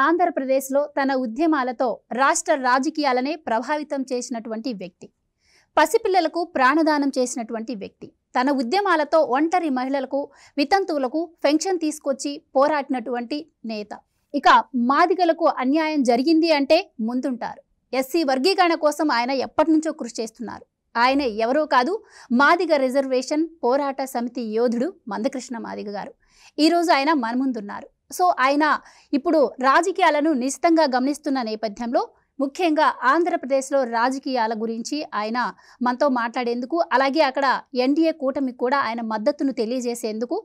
ఆంధ్రప్రదేశ్లో తన ఉద్యమాలతో రాష్ట్ర రాజకీయాలనే ప్రభావితం చేసినటువంటి వ్యక్తి. పసిపిల్లలకు ప్రాణదానం చేసినటువంటి వ్యక్తి. తన ఉద్యమాలతో ఒంటరి మహిళలకు, వితంతువులకు పెన్షన్ తీసుకొచ్చి పోరాడినటువంటి నేత. ఇక మాదిగలకు అన్యాయం జరిగింది అంటే ముందుంటారు. ఎస్సీ వర్గీకరణ కోసం ఆయన ఎప్పటి నుంచో కృషి చేస్తున్నారు. ఆయన ఎవరో కాదు, మాదిగ రిజర్వేషన్ పోరాట సమితి యోధుడు మందకృష్ణ మాదిగ గారు. ఈరోజు ఆయన మన ముందున్నారు. సో ఆయన ఇప్పుడు రాజకీయాలను నిశితంగా గమనిస్తున్న నేపథ్యంలో ముఖ్యంగా ఆంధ్రప్రదేశ్లో రాజకీయాల గురించి ఆయన మనతో మాట్లాడేందుకు, అలాగే అక్కడ ఎన్డీఏ కూటమికి కూడా ఆయన మద్దతును తెలియజేసేందుకు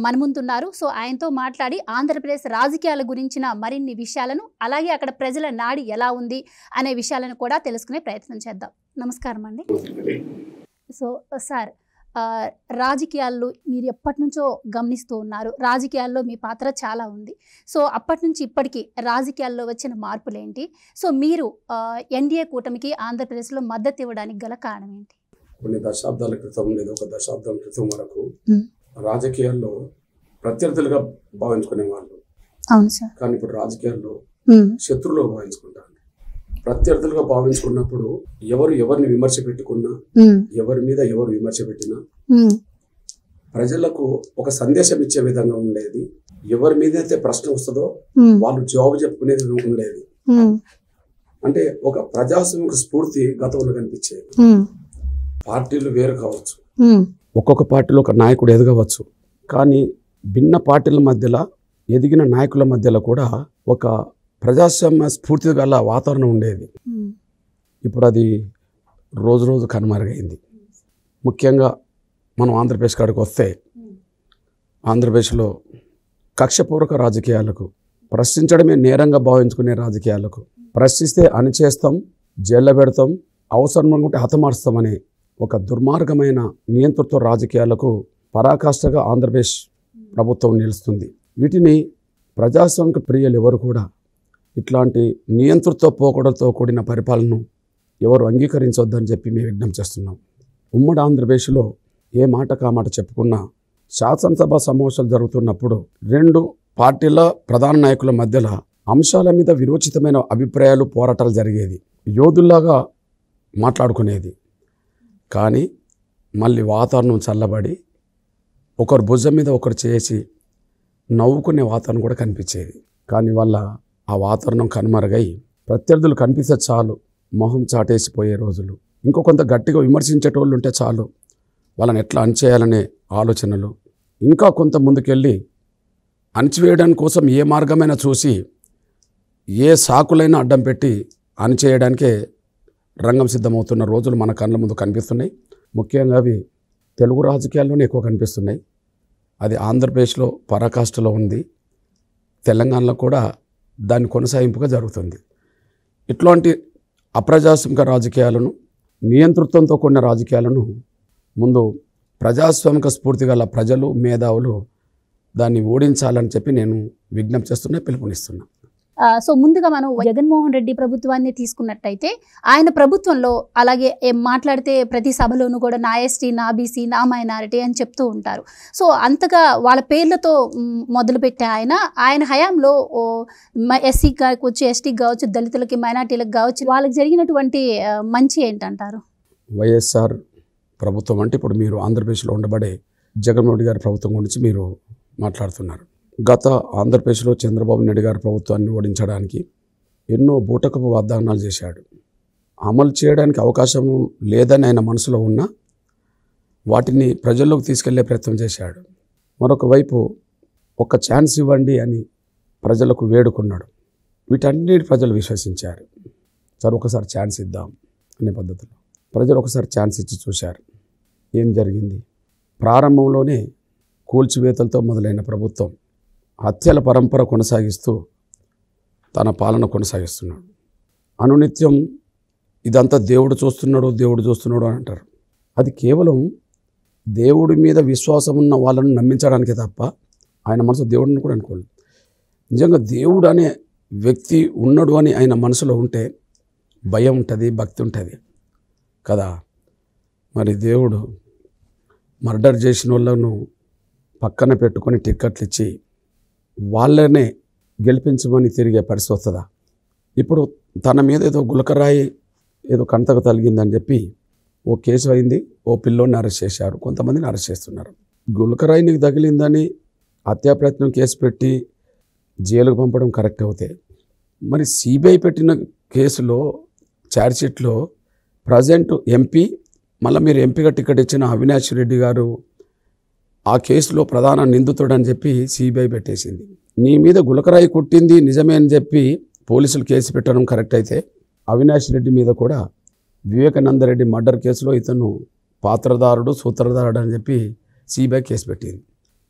మన ముందున్నారు. సో ఆయనతో మాట్లాడి ఆంధ్రప్రదేశ్ రాజకీయాల గురించిన మరిన్ని విషయాలను, అలాగే అక్కడ ప్రజల నాడి ఎలా ఉంది అనే విషయాలను కూడా తెలుసుకునే ప్రయత్నం చేద్దాం. నమస్కారం అండి. సో సార్, రాజకీయాల్లో మీరు ఎప్పటి నుంచో గమనిస్తూ ఉన్నారు. రాజకీయాల్లో మీ పాత్ర చాలా ఉంది. సో అప్పటి నుంచి ఇప్పటికీ రాజకీయాల్లో వచ్చిన మార్పులు ఏంటి? సో మీరు ఎన్డీఏ కూటమికి ఆంధ్రప్రదేశ్లో మద్దతు ఇవ్వడానికి గల కారణం ఏంటి? కొన్ని దశాబ్దాల క్రితం లేదా ఒక దశాబ్దం క్రితం వరకు రాజకీయాల్లో ప్రత్యర్థులుగా భావించుకునే వాళ్ళు. అవును సార్. కానీ ఇప్పుడు రాజకీయాల్లో శత్రువులుగా భావించుకుంటారు. ప్రత్యర్థులుగా భావించుకున్నప్పుడు ఎవరిని విమర్శ పెట్టుకున్నా, ఎవరి మీద ఎవరు విమర్శ పెట్టినా ప్రజలకు ఒక సందేశం ఇచ్చే విధంగా ఉండేది. ఎవరి మీద అయితే ప్రశ్న వస్తుందో వాళ్ళు జవాబు చెప్పుకునేది ఉండేది. అంటే ఒక ప్రజాస్వామిక స్ఫూర్తి గతంలో కనిపించేది. పార్టీలు వేరు కావచ్చు, ఒక్కొక్క పార్టీలో ఒక నాయకుడు ఎదగవచ్చు, కానీ భిన్న పార్టీల మధ్యలో ఎదిగిన నాయకుల మధ్యలో కూడా ఒక ప్రజాస్వామ్య స్ఫూర్తి గల వాతావరణం ఉండేది. ఇప్పుడు అది రోజు రోజు కనుమరుగైంది. ముఖ్యంగా మనం ఆంధ్రప్రదేశ్ కాడికి వస్తే, ఆంధ్రప్రదేశ్లో కక్షపూర్వక రాజకీయాలకు, ప్రశ్నించడమే నేరంగా భావించుకునే రాజకీయాలకు, ప్రశ్నిస్తే అణిచేస్తాం, జైల్లో పెడతాం, అవసరం అనుకుంటే హతమారుస్తామనే ఒక దుర్మార్గమైన నియంతృత్వ రాజకీయాలకు పరాకాష్ఠగా ఆంధ్రప్రదేశ్ ప్రభుత్వం నిలుస్తుంది. వీటిని ప్రజాస్వామిక ప్రియులు ఎవరు కూడా ఇట్లాంటి నియంతృత్వ పోకడలతో కూడిన పరిపాలనను ఎవరు అంగీకరించవద్దని చెప్పి మేము విజ్ఞప్తి చేస్తున్నాం. ఉమ్మడి ఆంధ్రప్రదేశ్లో ఏ మాట కామాట చెప్పుకున్నా శాసనసభ సమావేశాలు జరుగుతున్నప్పుడు రెండు పార్టీల ప్రధాన నాయకుల మధ్యలో అంశాల మీద విరోచితమైన అభిప్రాయాలు, పోరాటాలు జరిగేది. యోధుల్లాగా మాట్లాడుకునేది. కానీ మళ్ళీ వాతావరణం చల్లబడి ఒకరు భుజం మీద ఒకరు చేసి నవ్వుకునే వాతావరణం కూడా కనిపించేది. కానీ వాళ్ళ ఆ వాతావరణం కనుమరుగై ప్రత్యర్థులు కనిపిస్తే చాలు మొహం చాటేసిపోయే రోజులు. ఇంకో కొంత గట్టిగా విమర్శించేటోళ్ళు ఉంటే చాలు వాళ్ళని ఎట్లా అణిచేయాలనే ఆలోచనలు. ఇంకా కొంత ముందుకెళ్ళి అణిచివేయడానికి కోసం ఏ మార్గమైనా చూసి ఏ సాకులైనా అడ్డం పెట్టి అణిచేయడానికే రంగం సిద్ధమవుతున్న రోజులు మన కళ్ళ ముందు కనిపిస్తున్నాయి. ముఖ్యంగా అవి తెలుగు రాజకీయాల్లోనే ఎక్కువ కనిపిస్తున్నాయి. అది ఆంధ్రప్రదేశ్లో పరాకాష్ఠలో ఉంది, తెలంగాణలో కూడా దాని కొనసాగింపుగా జరుగుతుంది. ఇట్లాంటి అప్రజాస్వామిక రాజకీయాలను, నియంతృత్వంతో కూడిన రాజకీయాలను ముందు ప్రజాస్వామిక స్ఫూర్తి గల ప్రజలు, మేధావులు దాన్ని ఓడించాలని చెప్పి నేను విజ్ఞప్తి చేస్తున్నా, పిలుపునిస్తున్నా. సో ముందుగా మనం జగన్మోహన్ రెడ్డి ప్రభుత్వాన్ని తీసుకున్నట్టయితే, ఆయన ప్రభుత్వంలో అలాగే మాట్లాడితే ప్రతి సభలోనూ కూడా నా ఎస్టీ, నా బీసీ, నా మైనారిటీ అని చెప్తూ ఉంటారు. సో అంతగా వాళ్ళ పేర్లతో మొదలుపెట్టే ఆయన హయాంలో ఎస్సీ కావచ్చు, ఎస్టీకి కావచ్చు, దళితులకి, మైనారిటీలకు కావచ్చు, వాళ్ళకి జరిగినటువంటి మంచి ఏంటంటారు? వైఎస్ఆర్ ప్రభుత్వం అంటే ఇప్పుడు మీరు ఆంధ్రప్రదేశ్లో ఉండబడే జగన్మోహన్ రెడ్డి గారి ప్రభుత్వం గురించి మీరు మాట్లాడుతున్నారు. గత ఆంధ్రప్రదేశ్లో చంద్రబాబు నాయుడు గారి ప్రభుత్వాన్ని ఓడించడానికి ఎన్నో బూటకపు వాగ్దానాలు చేశాడు. అమలు చేయడానికి అవకాశం లేదని ఆయన మనసులో ఉన్న వాటిని ప్రజల్లోకి తీసుకెళ్లే ప్రయత్నం చేశాడు. మరొక వైపు ఒక ఛాన్స్ ఇవ్వండి అని ప్రజలకు వేడుకున్నాడు. వీటన్నిటి ప్రజలు విశ్వసించారు. సరే ఒకసారి ఛాన్స్ ఇద్దాం అనే పద్ధతిలో ప్రజలు ఒకసారి ఛాన్స్ ఇచ్చి చూశారు. ఏం జరిగింది? ప్రారంభంలోనే కూల్చివేతలతో మొదలైన ప్రభుత్వం హత్యల పరంపర కొనసాగిస్తూ తన పాలన కొనసాగిస్తున్నాడు. అనునిత్యం ఇదంతా దేవుడు చూస్తున్నాడు అని అంటారు. అది కేవలం దేవుడి మీద విశ్వాసం ఉన్న వాళ్ళను నమ్మించడానికే తప్ప ఆయన మనసు దేవుడిని కూడా అనుకోలేదు. నిజంగా దేవుడు అనే వ్యక్తి ఉన్నాడు అని ఆయన మనసులో ఉంటే భయం ఉంటుంది, భక్తి ఉంటుంది కదా. మరి దేవుడు మర్డర్ చేసిన వాళ్ళను పక్కన పెట్టుకొని టిక్కెట్లు ఇచ్చి వాళ్ళనే గెలిపించమని తిరిగే పరిస్థితి వస్తుందా? ఇప్పుడు తన మీద ఏదో గులకరాయి ఏదో కంటకు తగిలిందని చెప్పి ఓ కేసు అయింది, ఓ పిల్లోని అరెస్ట్ చేశారు, కొంతమందిని అరెస్ట్ చేస్తున్నారు. గులకరాయి నీకు తగిలిందని హత్యా ప్రయత్నం కేసు పెట్టి జైలుకు పంపడం కరెక్ట్ అవుతే, మరి సిబిఐ పెట్టిన కేసులో ఛార్జ్షీట్లో ప్రజెంట్ ఎంపీ, మళ్ళీ మీరు ఎంపీగా టికెట్ ఇచ్చిన అవినాష్ రెడ్డి గారు ఆ కేసులో ప్రధాన నిందితుడని చెప్పి సిబిఐ పెట్టేసింది. నీ మీద గులకరాయి కొట్టింది నిజమే అని చెప్పి పోలీసులు కేసు పెట్టడం కరెక్ట్ అయితే, అవినాష్ రెడ్డి మీద కూడా వివేకానంద రెడ్డి మర్డర్ కేసులో ఇతను పాత్రధారుడు సూత్రధారుడు అని చెప్పి సిబిఐ కేసు పెట్టింది.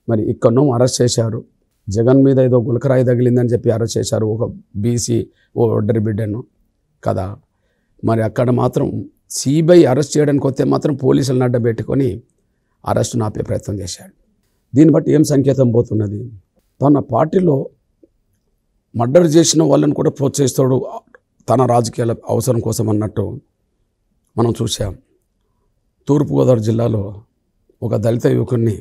మరి ఇక్కడనో అరెస్ట్ చేశారు, జగన్ మీద ఏదో గులకరాయి తగిలిందని చెప్పి అరెస్ట్ చేశారు, ఒక బీసీ ఓ ఒడ్డరి బిడ్డను కదా. మరి అక్కడ మాత్రం సిబిఐ అరెస్ట్ చేయడానికి వస్తే మాత్రం పోలీసులను అడ్డబెట్టుకొని అరెస్టును ఆపే ప్రయత్నం చేశాడు. దీన్ని బట్టి ఏం సంకేతం పోతున్నది? తన పార్టీలో మర్డర్ చేసిన వాళ్ళని కూడా ప్రోత్సహిస్తాడు తన రాజకీయాల అవసరం కోసం అన్నట్టు మనం చూసాం. తూర్పుగోదావరి జిల్లాలో ఒక దళిత యువకుడిని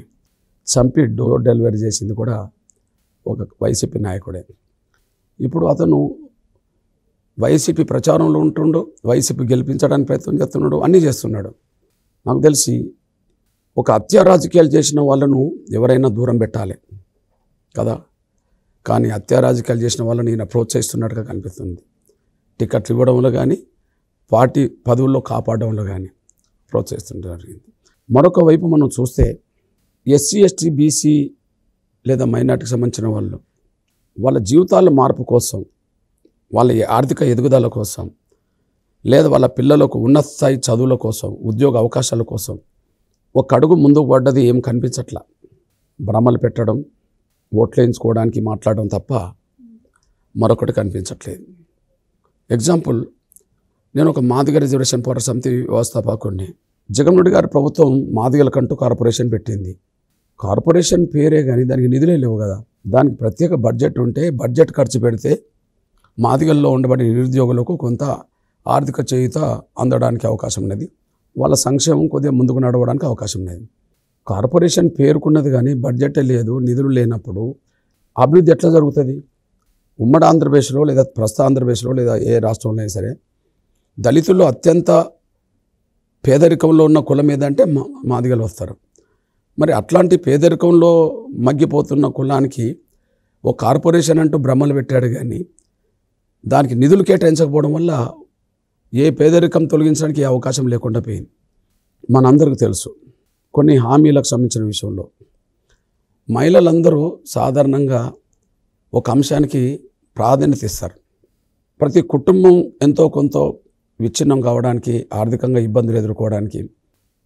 చంపి డోర్ డెలివరీ చేసింది కూడా ఒక వైసీపీ నాయకుడే. ఇప్పుడు అతను వైసీపీ ప్రచారంలో ఉంటుండు, వైసీపీ గెలిపించడానికి ప్రయత్నం చేస్తున్నాడు, అన్నీ చేస్తున్నాడు. నాకు తెలిసి ఒక హత్యా రాజకీయాలు చేసిన వాళ్ళను ఎవరైనా దూరం పెట్టాలి కదా, కానీ హత్యా రాజకీయాలు చేసిన వాళ్ళని ఈయన ప్రోత్సహిస్తున్నట్టుగా కనిపిస్తుంది. టికెట్లు ఇవ్వడంలో కానీ పార్టీ పదవుల్లో కాపాడడంలో కానీ ప్రోత్సహిస్తుంటారు. మరొక వైపు మనం చూస్తే ఎస్సీ ఎస్టీ బీసీ లేదా మైనార్టీకి సంబంధించిన వాళ్ళు వాళ్ళ జీవితాల మార్పు కోసం, వాళ్ళ ఆర్థిక ఎదుగుదల కోసం, లేదా వాళ్ళ పిల్లలకు ఉన్నత స్థాయి చదువుల కోసం, ఉద్యోగ అవకాశాల కోసం ఒక అడుగు ముందుకు పడ్డది ఏం కనిపించట్లా. భ్రమలు పెట్టడం, ఓట్లు వేయించుకోవడానికి మాట్లాడడం తప్ప మరొకటి కనిపించట్లేదు. ఎగ్జాంపుల్, నేను ఒక మాదిగ రిజర్వేషన్ పోరాట సమితి వ్యవస్థాపకుడిని. జగన్ రెడ్డి గారి ప్రభుత్వం మాదిగలకంటూ కార్పొరేషన్ పెట్టింది. కార్పొరేషన్ పేరే కానీ దానికి నిధులే లేవు కదా. దానికి ప్రత్యేక బడ్జెట్ ఉంటే బడ్జెట్ ఖర్చు పెడితే మాదిగల్లో ఉండబడి నిరుద్యోగులకు కొంత ఆర్థిక చేయూత అందడానికి అవకాశం ఉన్నది, వాళ్ళ సంక్షేమం కొద్దిగా ముందుకు నడవడానికి అవకాశం ఉన్నది. కార్పొరేషన్ పేరుకున్నది కానీ బడ్జెటే లేదు, నిధులు లేనప్పుడు అభివృద్ధి ఎట్లా జరుగుతుంది? ఉమ్మడి ఆంధ్రప్రదేశ్లో లేదా ప్రస్తుత ఆంధ్రప్రదేశ్లో లేదా ఏ రాష్ట్రంలో అయినా సరే దళితుల్లో అత్యంత పేదరికంలో ఉన్న కులం ఏదంటే మాదిగలు వస్తారు. మరి అట్లాంటి పేదరికంలో మగ్గిపోతున్న కులానికి ఒక కార్పొరేషన్ అంటూ భ్రమలు పెట్టాడు కానీ దానికి నిధులు కేటాయించకపోవడం వల్ల ఏ పేదరికం తొలగించడానికి ఏ అవకాశం లేకుండా పోయింది. మనందరికీ తెలుసు కొన్ని హామీలకు సంబంధించిన విషయంలో మహిళలందరూ సాధారణంగా ఒక అంశానికి ప్రాధాన్యత ఇస్తారు. ప్రతి కుటుంబం ఎంతో కొంత విచ్ఛిన్నం కావడానికి, ఆర్థికంగా ఇబ్బందులు ఎదుర్కోవడానికి,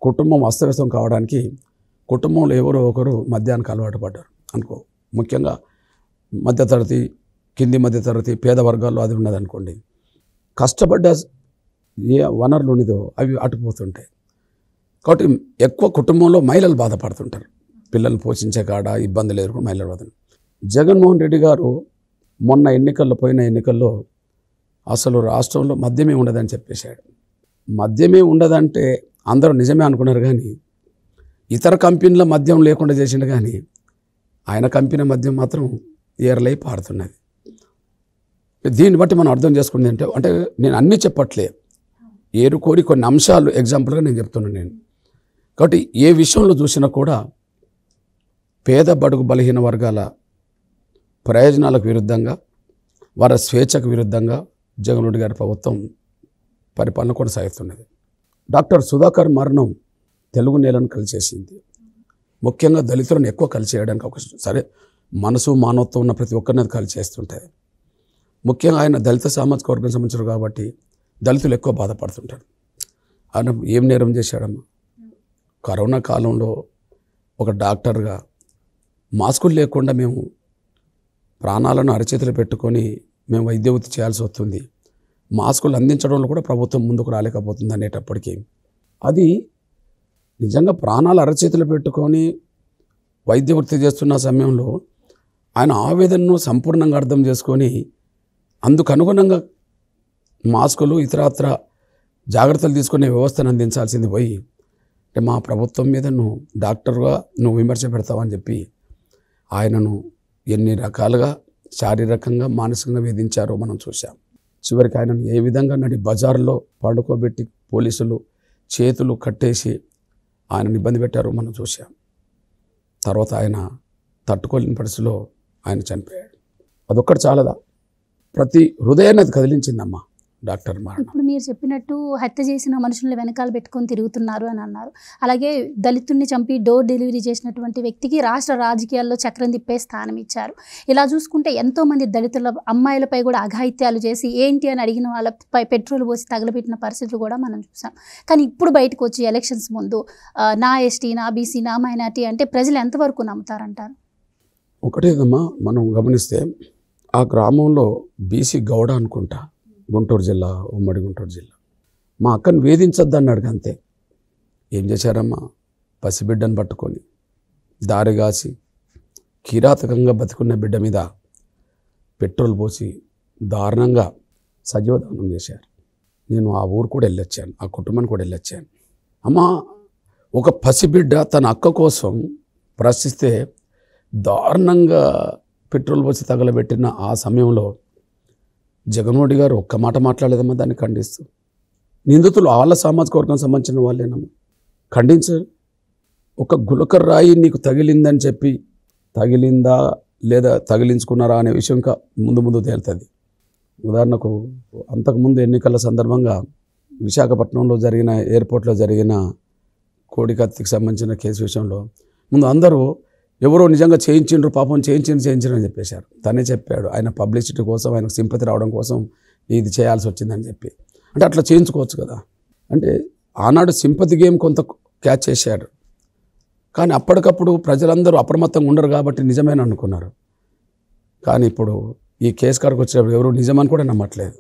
కుటుంబం అస్తవ్యస్తం కావడానికి కుటుంబంలో ఎవరో ఒకరు మద్యానికి అలవాటు పడ్డారు అనుకో. ముఖ్యంగా మధ్యతరగతి, కింది మధ్యతరగతి, పేద వర్గాల్లో అది ఉన్నదనుకోండి. కష్టపడ్డ ఏ వనరులు ఉన్నదో అవి అటుపోతుంటాయి. కాబట్టి ఎక్కువ కుటుంబంలో మహిళలు బాధపడుతుంటారు. పిల్లల్ని పోషించే కాడ ఇబ్బందులు ఎదుర్కొని మహిళలు బాధలు. జగన్మోహన్ రెడ్డి గారు మొన్న పోయిన ఎన్నికల్లో అసలు రాష్ట్రంలో మద్యమే ఉండదని చెప్పేశాడు. మద్యమే ఉండదంటే అందరూ నిజమే అనుకున్నారు కానీ ఇతర కంపెనీల మద్యం లేకుండా చేసిండు, కానీ ఆయన కంపెనీ మద్యం మాత్రం ఏర్లై పారుతున్నది. దీన్ని బట్టి మనం అర్థం చేసుకుంది అంటే నేను అన్నీ చెప్పట్లే, ఏరుకోరి కొన్ని అంశాలు ఎగ్జాంపుల్గా నేను చెప్తున్నాను నేను. కాబట్టి ఏ విషయంలో చూసినా కూడా పేద బడుగు బలహీన వర్గాల ప్రయోజనాలకు విరుద్ధంగా, వారి స్వేచ్ఛకు విరుద్ధంగా జగన్ రెడ్డి గారి ప్రభుత్వం పరిపాలన కొనసాగుతున్నది. డాక్టర్ సుధాకర్ మరణం తెలుగు నేలను కలిసేసింది. ముఖ్యంగా దళితులను ఎక్కువ కలిసేయడానికి అవకాశం. సరే, మనసు మానవత్వం ఉన్న ప్రతి ఒక్కరిని కలిసేస్తుంటుంది. ముఖ్యంగా ఆయన దళిత సామాజిక వర్గం సంబంధించారు కాబట్టి దళితులు ఎక్కువ బాధపడుతుంటారు. ఆయన ఏం నేరం చేశాడమ్మా? కరోనా కాలంలో ఒక డాక్టర్గా మాస్కులు లేకుండా మేము ప్రాణాలను అరచేతులు పెట్టుకొని మేము వైద్య వృత్తి చేయాల్సి వస్తుంది, మాస్కులు అందించడంలో కూడా ప్రభుత్వం ముందుకు రాలేకపోతుంది అనేటప్పటికీ అది నిజంగా ప్రాణాలు అరచేతులు పెట్టుకొని వైద్య వృత్తి చేస్తున్న సమయంలో ఆయన ఆవేదనను సంపూర్ణంగా అర్థం చేసుకొని అందుకు అనుగుణంగా మాస్కులు ఇతరత్ర జాగ్రత్తలు తీసుకునే వ్యవస్థను అందించాల్సింది పోయి అంటే మా ప్రభుత్వం మీద నువ్వు డాక్టర్గా నువ్వు విమర్శ పెడతావని చెప్పి ఆయనను ఎన్ని రకాలుగా శారీరకంగా మానసికంగా వేధించారో మనం చూసాం. చివరికి ఆయనను ఏ విధంగా నడి బజార్లో పండుకోబెట్టి పోలీసులు చేతులు కట్టేసి ఆయనను ఇబ్బంది పెట్టారో మనం చూసాం. తర్వాత ఆయన తట్టుకోలేని పరిస్థితిలో ఆయన చనిపోయాడు. అదొక్కటి చాలదా? ప్రతి హృదయాన్ని అది కదిలించిందమ్మా డాక్టర్ మరణం. ఇప్పుడు మీరు చెప్పినట్టు హత్య చేసిన మనుషుల్ని వెనకాల పెట్టుకొని తిరుగుతున్నారు అని అన్నారు. అలాగే దళితుడిని చంపి డోర్ డెలివరీ చేసినటువంటి వ్యక్తికి రాష్ట్ర రాజకీయాల్లో చక్రం తిప్పే స్థానం ఇచ్చారు. ఇలా చూసుకుంటే ఎంతోమంది దళితుల అమ్మాయిలపై కూడా అఘాయిత్యాలు చేసి ఏంటి అని అడిగిన వాళ్ళపై పెట్రోల్ పోసి తగలబెట్టిన పరిస్థితులు కూడా మనం చూసాం. కానీ ఇప్పుడు బయటకు వచ్చి ఎలక్షన్స్ ముందు నా ఎస్టీ, నా బీసీ, నా మైనార్టీ అంటే ప్రజలు ఎంతవరకు నమ్ముతారంటారు? ఒకటేదమ్మా, మనం గమనిస్తే ఆ గ్రామంలో బీసీ గౌడ అనుకుంటా, గుంటూరు జిల్లా, ఉమ్మడి గుంటూరు జిల్లా, మా అక్కను వేధించొద్దు అన్నాడు. అంతే. ఏం చేశారమ్మా? పసిబిడ్డను పట్టుకొని దారిగాసి కిరాతకంగా బతుకున్న బిడ్డ మీద పెట్రోల్ పోసి దారుణంగా సజీవదానం చేశారు. నేను ఆ ఊరు కూడా వెళ్ళొచ్చాను, ఆ కుటుంబాన్ని కూడా వెళ్ళొచ్చాను. అమ్మా, ఒక పసిబిడ్డ తన అక్క కోసం ప్రశ్నిస్తే దారుణంగా పెట్రోల్ పోసి తగలబెట్టిన ఆ సమయంలో జగన్మోహన్ రెడ్డి గారు ఒక్క మాట మాట్లాడలేదమ్మా దాన్ని ఖండిస్తూ. నిందితులు వాళ్ళ సామాజిక వర్గం సంబంధించిన వాళ్ళేనమ్మా, ఖండించారు. ఒక గులకర్ రాయి నీకు తగిలిందని చెప్పి తగిలిందా లేదా తగిలించుకున్నారా అనే విషయం ఇంకా ముందు తేలుతుంది. ఉదాహరణకు అంతకుముందు ఎన్నికల సందర్భంగా విశాఖపట్నంలో జరిగిన ఎయిర్పోర్ట్లో జరిగిన కోడికత్తికి సంబంధించిన కేసు విషయంలో ముందు అందరూ ఎవరో నిజంగా చేయించిండ్రు, పాపం చేయించిండ్రు అని చెప్పేశారు. తనే చెప్పాడు ఆయన పబ్లిసిటీ కోసం, ఆయనకు సింపతి రావడం కోసం ఇది చేయాల్సి వచ్చిందని చెప్పి. అంటే అట్లా చేయించుకోవచ్చు కదా. అంటే ఆనాడు సింపతి గేమ్ కొంత క్యాచ్ చేశాడు. కానీ అప్పటికప్పుడు ప్రజలందరూ అప్రమత్తంగా ఉండరు కాబట్టి నిజమేనని అనుకున్నారు. కానీ ఇప్పుడు ఈ కేసు కాడికి వచ్చినప్పుడు ఎవరు నిజమని కూడా నమ్మట్లేదు.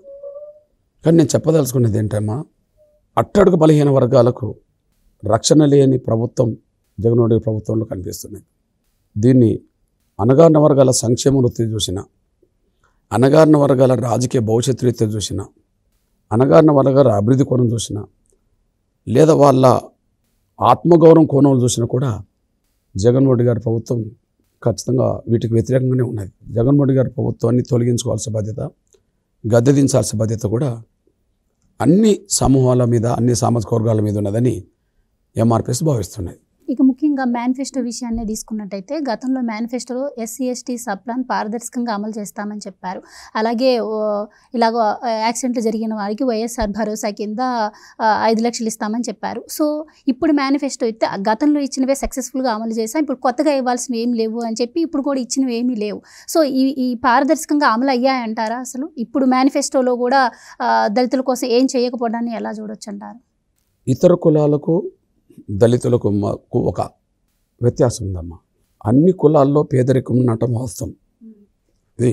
కానీ నేను చెప్పదలుచుకునేది ఏంటమ్మా, అట్టడుగు బలహీన వర్గాలకు రక్షణ లేని ప్రభుత్వం జగన్మోహన్ రెడ్డి ప్రభుత్వంలో కనిపిస్తున్నది. దీన్ని అణగారిన వర్గాల సంక్షేమ వృత్తి చూసిన, అణగారిన వర్గాల రాజకీయ భవిష్యత్తు రీత్యా చూసిన, అణగారిన వర్గాల అభివృద్ధి కోణం చూసిన, లేదా వాళ్ళ ఆత్మగౌరవం కోణంలో చూసినా కూడా జగన్మోహన్ రెడ్డి గారి ప్రభుత్వం ఖచ్చితంగా వీటికి వ్యతిరేకంగానే ఉన్నది. జగన్మోహన్ రెడ్డి గారి ప్రభుత్వాన్ని తొలగించుకోవాల్సిన బాధ్యత, గద్దెదించాల్సిన బాధ్యత కూడా అన్ని సమూహాల మీద, అన్ని సామాజిక వర్గాల మీద ఉన్నదని ఎంఆర్పిఎస్ భావిస్తున్నాయి. ఇక ముఖ్యంగా మేనిఫెస్టో విషయాన్ని తీసుకున్నట్టయితే గతంలో మేనిఫెస్టోలో ఎస్సీ ఎస్టీ సబ్ ప్లాన్ పారదర్శకంగా అమలు చేస్తామని చెప్పారు. అలాగే ఇలాగ యాక్సిడెంట్లు జరిగిన వారికి వైఎస్ఆర్ భరోసా కింద 5 లక్షలు ఇస్తామని చెప్పారు. సో ఇప్పుడు మేనిఫెస్టో అయితే గతంలో ఇచ్చినవే సక్సెస్ఫుల్గా అమలు చేస్తాం, ఇప్పుడు కొత్తగా ఇవ్వాల్సినవి ఏమి లేవు అని చెప్పి ఇప్పుడు కూడా ఇచ్చినవి ఏమీ లేవు. సో ఈ పారదర్శకంగా అమలు అయ్యాయంటారా? అసలు ఇప్పుడు మేనిఫెస్టోలో కూడా దళితుల కోసం ఏం చేయకపోవడాన్ని ఎలా చూడొచ్చు అంటారు? ఇతర కులాలకు దళితులకు ఒక వ్యత్యాసం ఉందమ్మా. అన్ని కులాల్లో పేదరికం ఉండటం వాస్తవం. ఇది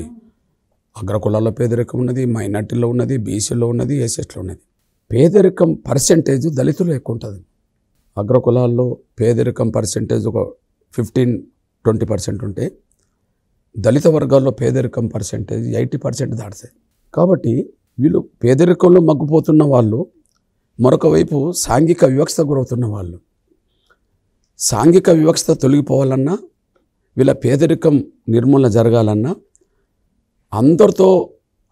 అగ్ర కులాల్లో పేదరికం ఉన్నది, మైనార్టీలో ఉన్నది, బీసీలో ఉన్నది, ఎస్ఎస్లో ఉన్నది. పేదరికం పర్సెంటేజ్ దళితులు ఎక్కువ ఉంటుంది. అగ్ర కులాల్లో పేదరికం పర్సెంటేజ్ ఒక 15-20% ఉంటే దళిత వర్గాల్లో పేదరికం పర్సెంటేజ్ 80% దాటుతాయి. కాబట్టి వీళ్ళు పేదరికంలో మగ్గిపోతున్న వాళ్ళు, మరొక వైపు సాంఘిక వివక్షత గురవుతున్న వాళ్ళు. సాంఘిక వివక్షత తొలగిపోవాలన్నా, వీళ్ళ పేదరికం నిర్మూలన జరగాలన్నా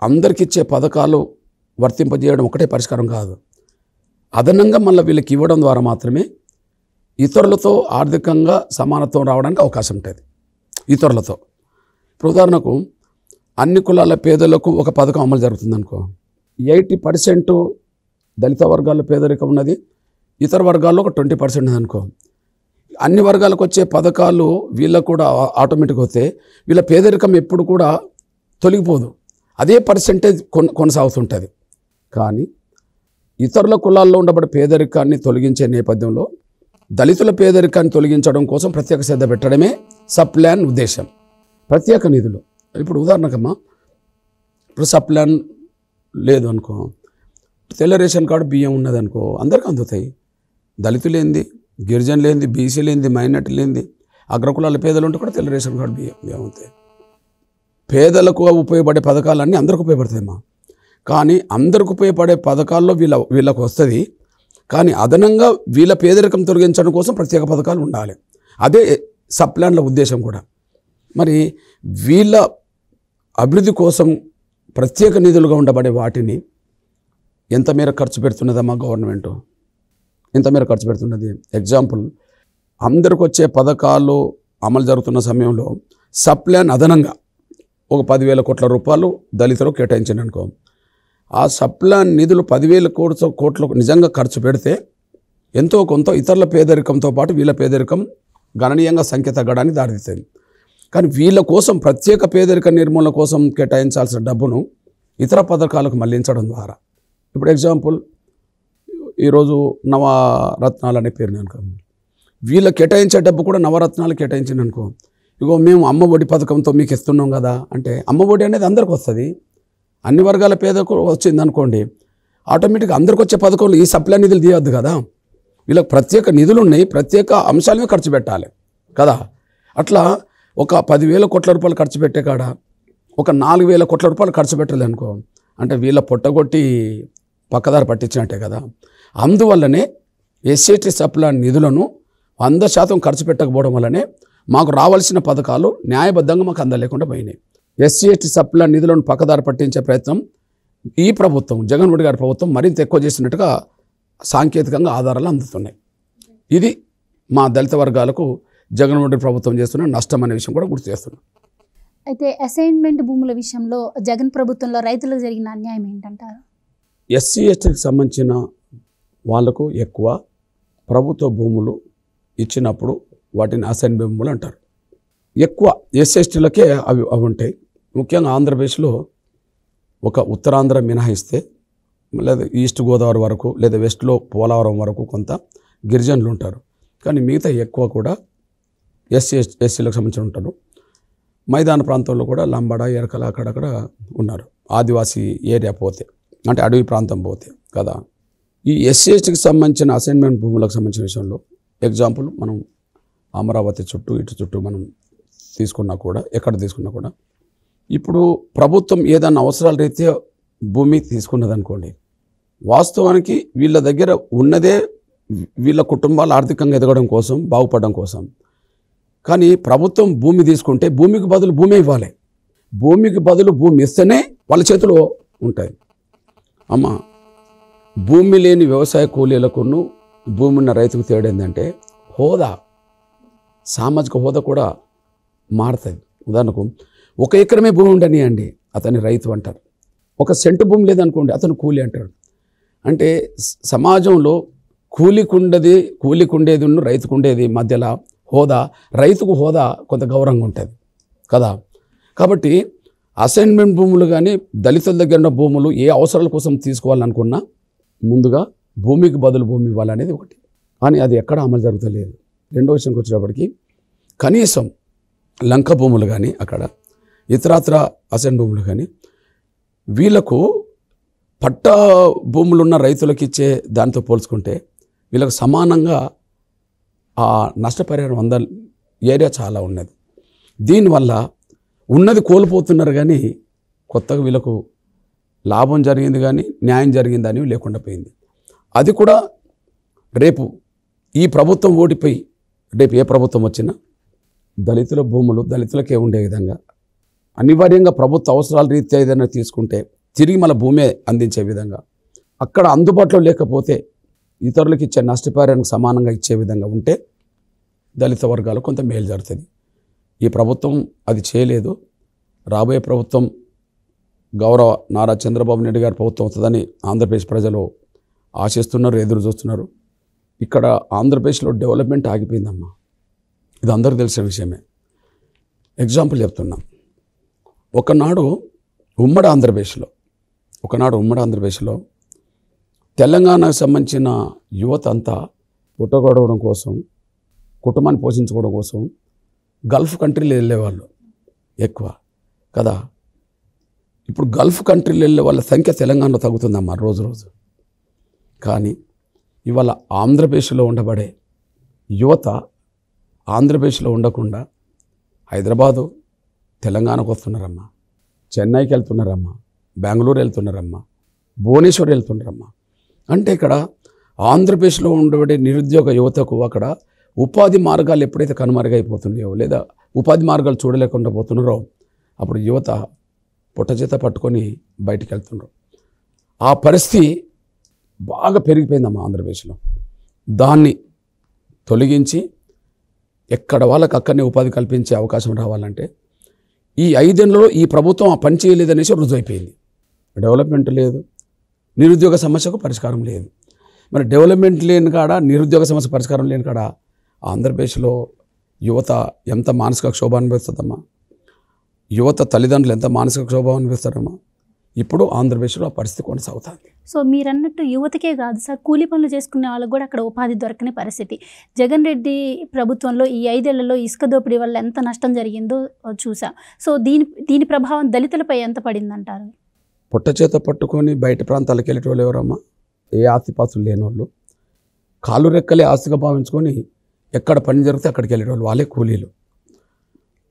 అందరికిచ్చే పథకాలు వర్తింపజేయడం ఒకటే పరిష్కారం కాదు. అదనంగా మళ్ళీ వీళ్ళకి ఇవ్వడం ద్వారా మాత్రమే ఇతరులతో ఆర్థికంగా సమానత్వం రావడానికి అవకాశం ఉంటుంది. ఇతరులతో ఇప్పుడు ఉదాహరణకు అన్ని కులాల పేదలకు ఒక పథకం అమలు జరుగుతుందనుకో, 80% దళిత వర్గాల్లో పేదరికం ఉన్నది, ఇతర వర్గాల్లో ఒక 20% ఉంది అనుకో. అన్ని వర్గాలకు వచ్చే పథకాలు వీళ్ళకు కూడా ఆటోమేటిక్గా వస్తే వీళ్ళ పేదరికం ఎప్పుడు కూడా తొలగిపోదు, అదే పర్సెంటేజ్ కొనసాగుతుంటుంది. కానీ ఇతరుల కులాల్లో ఉండబడే పేదరికాన్ని తొలగించే నేపథ్యంలో దళితుల పేదరికాన్ని తొలగించడం కోసం ప్రత్యేక శ్రద్ధ పెట్టడమే సబ్ ప్లాన్ ఉద్దేశం. ప్రత్యేక నిధులు ఇప్పుడు ఉదాహరణకమ్మా, ఇప్పుడు సబ్ ప్లాన్ లేదు అనుకో, తెల్ల రేషన్ కార్డు బియ్యం ఉన్నదనుకో, అందరికీ అందుతాయి. దళితులు ఏంది, గిరిజనులు ఏంది, బీసీలు ఏంది, మైనార్టీలు ఏంది, అగ్రకులాల పేదలు ఉంటే కూడా తెల్ల రేషన్ కార్డు బియ్యం అవుతాయి. పేదలకు ఉపయోగపడే పథకాలన్నీ అందరికి ఉపయోగపడతాయమ్మా. కానీ అందరికి ఉపయోగపడే పథకాల్లో వీళ్ళకు వస్తుంది. కానీ అదనంగా వీళ్ళ పేదరికం తొలగించడం కోసం ప్రత్యేక పథకాలు ఉండాలి. అదే సబ్ ప్లాన్ల ఉద్దేశం కూడా. మరి వీళ్ళ అభివృద్ధి కోసం ప్రత్యేక నిధులుగా ఉండబడే వాటిని ఎంత మేర ఖర్చు పెడుతున్నదమ్మా గవర్నమెంట్? ఎంత మేర ఖర్చు పెడుతున్నది? ఎగ్జాంపుల్, అందరికి వచ్చే పథకాలు అమలు జరుగుతున్న సమయంలో సప్లాన్ అదనంగా ఒక 10,000 కోట్ల రూపాయలు దళితులకు కేటాయించాను అనుకో. ఆ సప్లాన్ నిధులు 10,000 కోట్లకు నిజంగా ఖర్చు పెడితే ఎంతో కొంత ఇతరుల పేదరికంతో పాటు వీళ్ళ పేదరికం గణనీయంగా సంఖ్య తగ్గడానికి దారితీస్తుంది. కానీ వీళ్ళ కోసం ప్రత్యేక పేదరిక నిర్మూలన కోసం కేటాయించాల్సిన డబ్బును ఇతర పథకాలకు మళ్లించడం ద్వారా, ఇప్పుడు ఎగ్జాంపుల్ ఈరోజు నవరత్నాలు అనే పేరుని అనుకో, వీళ్ళ కేటాయించే డబ్బు కూడా నవరత్నాలు కేటాయించింది అనుకో. ఇగో మేము అమ్మ ఒడి పథకంతో మీకు ఇస్తున్నాం కదా అంటే, అమ్మ ఒడి అనేది అందరికి వస్తుంది, అన్ని వర్గాల పేదకు వచ్చింది అనుకోండి, ఆటోమేటిక్గా అందరికి వచ్చే పథకంలో ఈ సప్లై నిధులు తీయొద్దు కదా. వీళ్ళకి ప్రత్యేక నిధులు ఉన్నాయి, ప్రత్యేక అంశాలమే ఖర్చు పెట్టాలి కదా. అట్లా ఒక 10,000 కోట్ల రూపాయలు ఖర్చు పెట్టే కాడ ఒక 4,000 కోట్ల రూపాయలు ఖర్చు పెట్టాలి అనుకో, అంటే వీళ్ళ పొట్టగొట్టి పక్కదారి పట్టించినట్టే కదా. అందువల్లనే ఎస్సీటీ సప్లై నిధులను 100% ఖర్చు పెట్టకపోవడం వల్లనే మాకు రావాల్సిన పథకాలు న్యాయబద్ధంగా మాకు అందలేకుండా పోయినాయి. ఎస్సీటీ సప్లై నిధులను పక్కదారి పట్టించే ప్రయత్నం ఈ ప్రభుత్వం, జగన్మోహన్ గారి ప్రభుత్వం మరింత ఎక్కువ చేసినట్టుగా సాంకేతికంగా ఆధారాలు అందుతున్నాయి. ఇది మా దళిత వర్గాలకు జగన్మోహన్ రెడ్డి ప్రభుత్వం చేస్తున్న నష్టం అనే విషయం కూడా గుర్తు చేస్తున్నాం. అయితే అసైన్మెంట్ భూముల విషయంలో జగన్ ప్రభుత్వంలో రైతులకు జరిగిన అన్యాయం ఏంటంటారు? ఎస్సీ ఎస్టీకి సంబంధించిన వాళ్లకు ఎక్కువ ప్రభుత్వ భూములు ఇచ్చినప్పుడు వాటిని అసైన్ భూములు అంటారు. ఎక్కువ ఎస్సీ ఎస్టీలకే అవి ఉంటాయి. ముఖ్యంగా ఆంధ్రప్రదేశ్లో ఒక ఉత్తరాంధ్ర మినహాయిస్తే, లేదా ఈస్ట్ గోదావరి వరకు లేదా వెస్ట్లో పోలవరం వరకు కొంత గిరిజనులు ఉంటారు. కానీ మిగతా ఎక్కువ కూడా ఎస్సీలకు సంబంధించి ఉంటారు. మైదాన ప్రాంతంలో కూడా లంబాడ, ఎరకల అక్కడక్కడ ఉన్నారు. ఆదివాసీ ఏరియా పోతే, అంటే అడవి ప్రాంతం పోతే కదా. ఈ ఎస్సీ ఎస్టీకి సంబంధించిన అసైన్మెంట్ భూములకు సంబంధించిన విషయంలో ఎగ్జాంపుల్, మనం అమరావతి చుట్టూ ఇటు చుట్టూ మనం తీసుకున్నా కూడా, ఎక్కడ తీసుకున్నా కూడా, ఇప్పుడు ప్రభుత్వం ఏదైనా అవసరాల రీత్యా భూమి తీసుకున్నదనుకోండి, వాస్తవానికి వీళ్ళ దగ్గర ఉన్నదే వీళ్ళ కుటుంబాలు ఆర్థికంగా ఎదగడం కోసం, బాగుపడడం కోసం. కానీ ప్రభుత్వం భూమి తీసుకుంటే భూమికి బదులు భూమి ఇవ్వాలి. భూమికి బదులు భూమి ఇస్తేనే వాళ్ళ చేతిలో ఉంటాయి. అమ్మ, భూమి లేని వ్యవసాయ కూలీలకును భూమి ఉన్న రైతుకు తేడా ఏంటంటే హోదా, సామాజిక హోదా కూడా మారుతుంది. ఉదాహరణకు 1 ఎకరమే భూమి ఉండనియండి, అతని రైతు అంటారు. 1 సెంటు భూమి లేదనుకోండి, అతను కూలి అంటాడు. అంటే సమాజంలో కూలికుండేది ఉన్న రైతుకుండేది మధ్యలో హోదా, రైతుకు హోదా కొంత గౌరవంగా ఉంటుంది కదా. కాబట్టి అసైన్మెంట్ భూములు కానీ దళితుల దగ్గర ఉన్న భూములు ఏ అవసరాల కోసం తీసుకోవాలనుకున్నా ముందుగా భూమికి బదులు భూమి ఇవ్వాలనేది ఒకటి. కానీ అది ఎక్కడ అమలు జరుగుతలేదు. రెండో విషయంకి వచ్చేటప్పటికి కనీసం లంక భూములు కానీ, అక్కడ ఇతరత్ర అసైన్ భూములు కానీ, వీళ్ళకు పట్ట భూములున్న రైతులకు ఇచ్చే దాంతో పోల్చుకుంటే వీళ్ళకు సమానంగా ఆ నష్టపరిహారం ఏరియా చాలా ఉన్నది. దీనివల్ల ఉన్నది కోల్పోతున్నారు, కానీ కొత్తగా వీళ్ళకు లాభం జరిగింది కానీ న్యాయం జరిగిందని లేకుండా పోయింది. అది కూడా రేపు ఈ ప్రభుత్వం ఓడిపోయి రేపు ఏ ప్రభుత్వం వచ్చినా దళితుల భూములు దళితులకే ఉండే విధంగా, అనివార్యంగా ప్రభుత్వ అవసరాల రీత్యా ఏదైనా తీసుకుంటే తిరిగి మన భూమే అందించే విధంగా, అక్కడ అందుబాటులో లేకపోతే ఇతరులకు ఇచ్చే నష్టపరిహారానికి సమానంగా ఇచ్చే విధంగా ఉంటే దళిత వర్గాలు కొంత మేలు జరుగుతుంది. ఈ ప్రభుత్వం అది చేయలేదు. రాబోయే ప్రభుత్వం గౌరవ నారా చంద్రబాబు నాయుడు గారి ప్రభుత్వం అవుతుందని ఆంధ్రప్రదేశ్ ప్రజలు ఆశిస్తున్నారు, ఎదురు చూస్తున్నారు. ఇక్కడ ఆంధ్రప్రదేశ్లో డెవలప్మెంట్ ఆగిపోయిందమ్మా, ఇది అందరికీ తెలిసిన విషయమే. ఎగ్జాంపుల్ చెప్తున్నాం. ఒకనాడు ఉమ్మడి ఆంధ్రప్రదేశ్లో తెలంగాణకు సంబంధించిన యువత అంతా పుట్టగొడవడం కోసం, కుటుంబాన్ని పోషించుకోవడం కోసం గల్ఫ్ కంట్రీలు వెళ్ళేవాళ్ళు ఎక్కువ కదా. ఇప్పుడు గల్ఫ్ కంట్రీలు వెళ్ళే వాళ్ళ సంఖ్య తెలంగాణలో తగ్గుతుందమ్మా రోజు రోజు. కానీ ఇవాళ ఆంధ్రప్రదేశ్లో ఉండబడే యువత ఆంధ్రప్రదేశ్లో ఉండకుండా హైదరాబాదు, తెలంగాణకు వస్తున్నారమ్మా, చెన్నైకి వెళ్తున్నారమ్మా, బెంగళూరు వెళ్తున్నారమ్మా, భువనేశ్వర్ వెళ్తున్నారమ్మా. అంటే ఇక్కడ ఆంధ్రప్రదేశ్లో ఉండబడే నిరుద్యోగ యువతకు అక్కడ ఉపాధి మార్గాలు ఎప్పుడైతే కనుమరుగైపోతున్నాయో, లేదా ఉపాధి మార్గాలు చూడలేకుండా పోతున్నారో, అప్పుడు యువత పుట్టచేత పట్టుకొని బయటికి వెళ్తున్నారు. ఆ పరిస్థితి బాగా పెరిగిపోయిందమ్మా ఆంధ్రప్రదేశ్లో. దాన్ని తొలగించి ఎక్కడ వాళ్ళకి అక్కడనే ఉపాధి కల్పించే అవకాశం రావాలంటే ఈ 5 ఏళ్లలో ఈ ప్రభుత్వం ఆ పని చేయలేదనేసి రుజువైపోయింది. డెవలప్మెంట్ లేదు, నిరుద్యోగ సమస్యకు పరిష్కారం లేదు. మరి డెవలప్మెంట్ లేని కాడ, నిరుద్యోగ సమస్య పరిష్కారం లేని కాడ ఆంధ్రప్రదేశ్లో యువత ఎంత మానసిక క్షోభ అనుభవిస్తుందమ్మా, యువత తల్లిదండ్రులు ఎంత మానసిక క్షోభ అనుభవిస్తారమ్మా. ఇప్పుడు ఆంధ్రప్రదేశ్లో ఆ పరిస్థితి కొనసాగుతుంది. సో మీరు అన్నట్టు యువతకే కాదు సార్, కూలీ పనులు చేసుకునే వాళ్ళకు కూడా అక్కడ ఉపాధి దొరకని పరిస్థితి. జగన్ రెడ్డి ప్రభుత్వంలో ఈ 5 ఏళ్లలో ఇసుక దోపిడీ వల్ల ఎంత నష్టం జరిగిందో చూసాం. సో దీని ప్రభావం దళితులపై ఎంత పడిందంటారు? పుట్టచేత పట్టుకొని బయట ప్రాంతాలకు వెళ్ళేటోళ్ళు ఎవరమ్మా? ఏ ఆస్తిపాస్తులు లేని వాళ్ళు, కాలు రెక్కలే ఆస్తిగా భావించుకొని ఎక్కడ పని జరిగితే అక్కడికి వెళ్ళేటోళ్ళు, వాళ్ళే కూలీలు.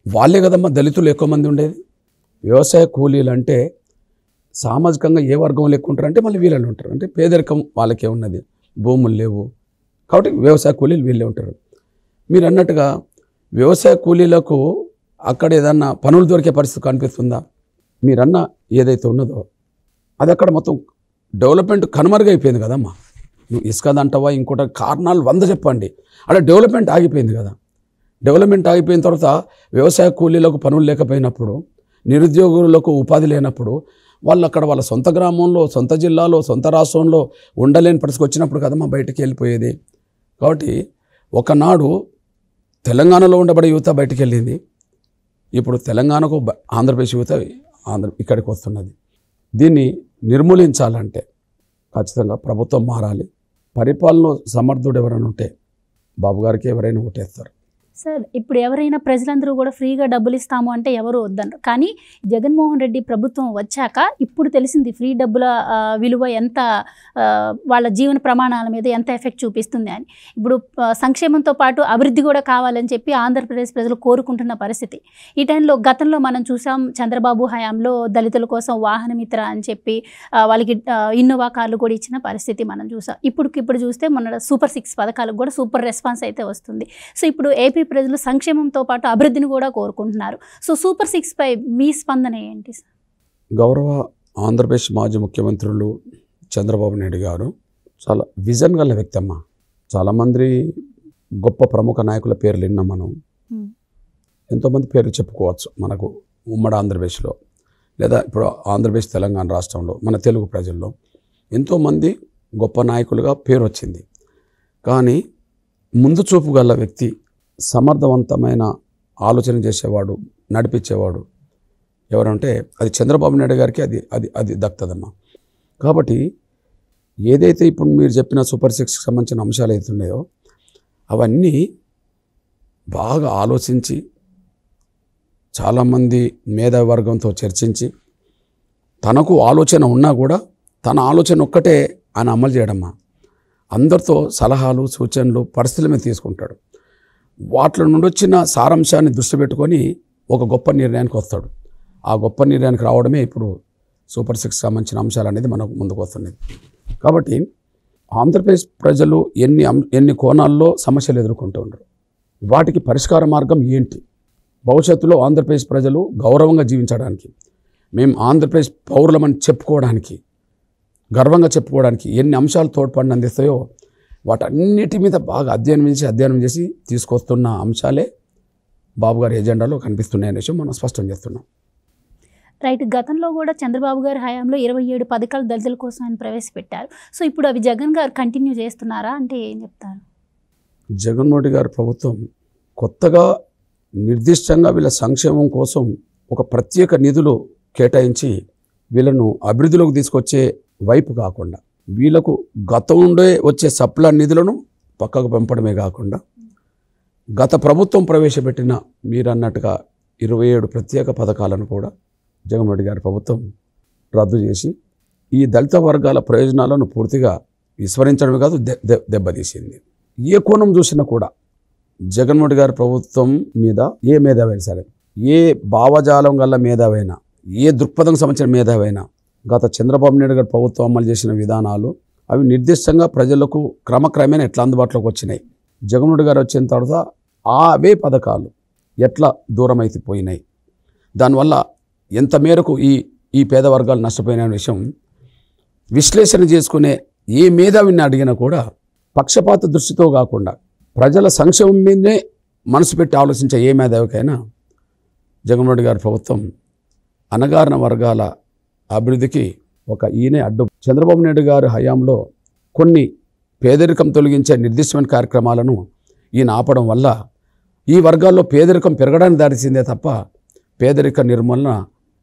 వాళ్ళే కదమ్మా దళితులు ఎక్కువ మంది ఉండేది. వ్యవసాయ కూలీలు అంటే సామాజికంగా ఏ వర్గంలో ఎక్కువ ఉంటారు అంటే మళ్ళీ వీళ్ళు ఉంటారు. అంటే పేదరికం వాళ్ళకే ఉన్నది, భూములు లేవు కాబట్టి వ్యవసాయ కూలీలు వీళ్ళే ఉంటారు. మీరు అన్నట్టుగా వ్యవసాయ కూలీలకు అక్కడ ఏదన్నా పనులు దొరికే పరిస్థితి కనిపిస్తుందా? మీరన్న ఏదైతే ఉన్నదో అది అక్కడ మొత్తం డెవలప్మెంట్ కనుమరుగైపోయింది కదమ్మా. నువ్వు ఇసుకదంటావా ఇంకోట కారణాలు 100 చెప్పండి, అక్కడ డెవలప్మెంట్ ఆగిపోయింది కదా. డెవలప్మెంట్ ఆగిపోయిన తర్వాత వ్యవసాయ కూలీలకు పనులు లేకపోయినప్పుడు, నిరుద్యోగులకు ఉపాధి లేనప్పుడు వాళ్ళు అక్కడ వాళ్ళ సొంత గ్రామంలో, సొంత జిల్లాలో, సొంత రాష్ట్రంలో ఉండలేని పరిస్థితి వచ్చినప్పుడు కదమ్మా బయటికి వెళ్ళిపోయేది. కాబట్టి ఒకనాడు తెలంగాణలో ఉండబడే యువత బయటికి వెళ్ళింది, ఇప్పుడు తెలంగాణకు ఆంధ్రప్రదేశ్ యువత ఇక్కడికి వస్తున్నది. దీన్ని నిర్మూలించాలంటే ఖచ్చితంగా ప్రభుత్వం మారాలి. పరిపాలన సమర్థుడు ఎవరైనా ఉంటే బాబు గారికి ఎవరైనా ఓటేస్తారు. సార్ ఇప్పుడు ఎవరైనా ప్రజలందరూ కూడా ఫ్రీగా డబ్బులు ఇస్తాము అంటే ఎవరు వద్దన్నారు. కానీ జగన్మోహన్ రెడ్డి ప్రభుత్వం వచ్చాక ఇప్పుడు తెలిసింది ఫ్రీ డబ్బుల విలువ ఎంత, వాళ్ళ జీవన ప్రమాణాల మీద ఎంత ఎఫెక్ట్ చూపిస్తుంది అని. ఇప్పుడు సంక్షేమంతో పాటు అభివృద్ధి కూడా కావాలని చెప్పి ఆంధ్రప్రదేశ్ ప్రజలు కోరుకుంటున్న పరిస్థితి. ఈ టైంలో గతంలో మనం చూసాం, చంద్రబాబు హయాంలో దళితుల కోసం వాహనమిత్ర అని చెప్పి వాళ్ళకి ఇన్నోవా కార్లు కూడా ఇచ్చిన పరిస్థితి మనం చూసాం. ఇప్పుడు చూస్తే మొన్న సూపర్ 6 పథకాలకు కూడా సూపర్ రెస్పాన్స్ అయితే వస్తుంది. సో ఇప్పుడు ఏపీ ప్రజలు సంక్షేమంతో పాటు అభివృద్ధిని కూడా కోరుకుంటున్నారు. సో సూపర్ 6 పై మీ స్పందన ఏంటి? గౌరవ ఆంధ్రప్రదేశ్ మాజీ ముఖ్యమంత్రులు చంద్రబాబు నాయుడు గారు చాలా విజన్ గల వ్యక్తి అమ్మ. చాలామంది గొప్ప ప్రముఖ నాయకుల పేర్లు విన్నాం మనం. ఎంతోమంది పేర్లు చెప్పుకోవచ్చు మనకు ఉమ్మడి ఆంధ్రప్రదేశ్లో, లేదా ఇప్పుడు ఆంధ్రప్రదేశ్ తెలంగాణ రాష్ట్రంలో మన తెలుగు ప్రజల్లో ఎంతోమంది గొప్ప నాయకులుగా పేరు వచ్చింది. కానీ ముందు చూపు గల వ్యక్తి, సమర్థవంతమైన ఆలోచన చేసేవాడు, నడిపించేవాడు ఎవరంటే అది చంద్రబాబు నాయుడు గారికి అది దక్కుతుందమ్మా. కాబట్టి ఏదైతే ఇప్పుడు మీరు చెప్పిన సూపర్ 6కి సంబంధించిన అంశాలు అవుతున్నాయో అవన్నీ బాగా ఆలోచించి చాలామంది మేధావి వర్గంతో చర్చించి, తనకు ఆలోచన ఉన్నా కూడా తన ఆలోచన ఒక్కటే ఆయన అమలు చేయడమ్మా. అందరితో సలహాలు, సూచనలు, పరిస్థితుల మీద తీసుకుంటాడు. వాటిలో నుండి వచ్చిన సారాంశాన్ని దృష్టి పెట్టుకొని ఒక గొప్ప నిర్ణయానికి వస్తాడు. ఆ గొప్ప నిర్ణయానికి రావడమే ఇప్పుడు సూపర్ 6 సంబంధించిన అంశాలు అనేది మనకు ముందుకు వస్తున్నాయి. కాబట్టి ఆంధ్రప్రదేశ్ ప్రజలు ఎన్ని కోణాల్లో సమస్యలు ఎదుర్కొంటూ ఉన్నారు, వాటికి పరిష్కార మార్గం ఏంటి, భవిష్యత్తులో ఆంధ్రప్రదేశ్ ప్రజలు గౌరవంగా జీవించడానికి, మేము ఆంధ్రప్రదేశ్ పౌరులమని చెప్పుకోవడానికి, గర్వంగా చెప్పుకోవడానికి ఎన్ని అంశాలు తోడ్పడిన అందిస్తాయో వాటన్నిటి మీద బాగా అధ్యయనం చేసి తీసుకొస్తున్న అంశాలే బాబు గారి ఎజెండాలో కనిపిస్తున్నాయనే విషయం మనం స్పష్టం చేస్తున్నాం. రైట్. గతంలో కూడా చంద్రబాబు గారి హయాంలో 27 పథకాలు దళితుల కోసం ఆయన ప్రవేశపెట్టారు. సో ఇప్పుడు అవి జగన్ గారు కంటిన్యూ చేస్తున్నారా అంటే ఏం చెప్తారు? జగన్మోహన్ గారి ప్రభుత్వం కొత్తగా నిర్దిష్టంగా వీళ్ళ సంక్షేమం కోసం ఒక ప్రత్యేక నిధులు కేటాయించి వీళ్ళను అభివృద్ధిలోకి తీసుకొచ్చే వైపు కాకుండా, వీళ్ళకు గతం ఉండే వచ్చే సప్లా నిధులను పక్కకు పంపడమే కాకుండా, గత ప్రభుత్వం ప్రవేశపెట్టిన మీరన్నట్టుగా 27 ప్రత్యేక పథకాలను కూడా జగన్మోహన్ రెడ్డి గారి ప్రభుత్వం రద్దు చేసి ఈ దళిత వర్గాల ప్రయోజనాలను పూర్తిగా విస్మరించడమే కాదు దెబ్బతీసింది. ఏ కోణం చూసినా కూడా జగన్మోహన్ రెడ్డి గారి ప్రభుత్వం మీద ఏ మేధావైనా సరే, ఏ భావజాలం గల మేధావైనా, ఏ దృక్పథం సంబంధించిన మేధావైనా గత చంద్రబాబు నాయుడు గారి ప్రభుత్వం అమలు చేసిన విధానాలు అవి నిర్దిష్టంగా ప్రజలకు క్రమక్రమేణా ఎట్లా అందుబాటులోకి వచ్చినాయి, జగన్మోహన్ రెడ్డి గారు వచ్చిన తర్వాత అవే పథకాలు ఎట్లా దూరం అయిపోయినాయి, దానివల్ల ఎంత మేరకు ఈ ఈ పేద వర్గాలు నష్టపోయిన విషయం విశ్లేషణ చేసుకునే ఏ మేధావిని అడిగినా కూడా పక్షపాత దృష్టితో కాకుండా ప్రజల సంక్షేమం మీదనే మనసు పెట్టి ఆలోచించే ఏ మేధావికైనా జగన్మోహన్ రెడ్డి గారి ప్రభుత్వం అణగారిన వర్గాల అభివృద్ధికి ఒక ఈయనే అడ్డు. చంద్రబాబు నాయుడు గారి హయాంలో కొన్ని పేదరికం తొలగించే నిర్దిష్టమైన కార్యక్రమాలను ఈయన ఆపడం వల్ల ఈ వర్గాల్లో పేదరికం పెరగడానికి దారితీసిందే తప్ప పేదరిక నిర్మూలన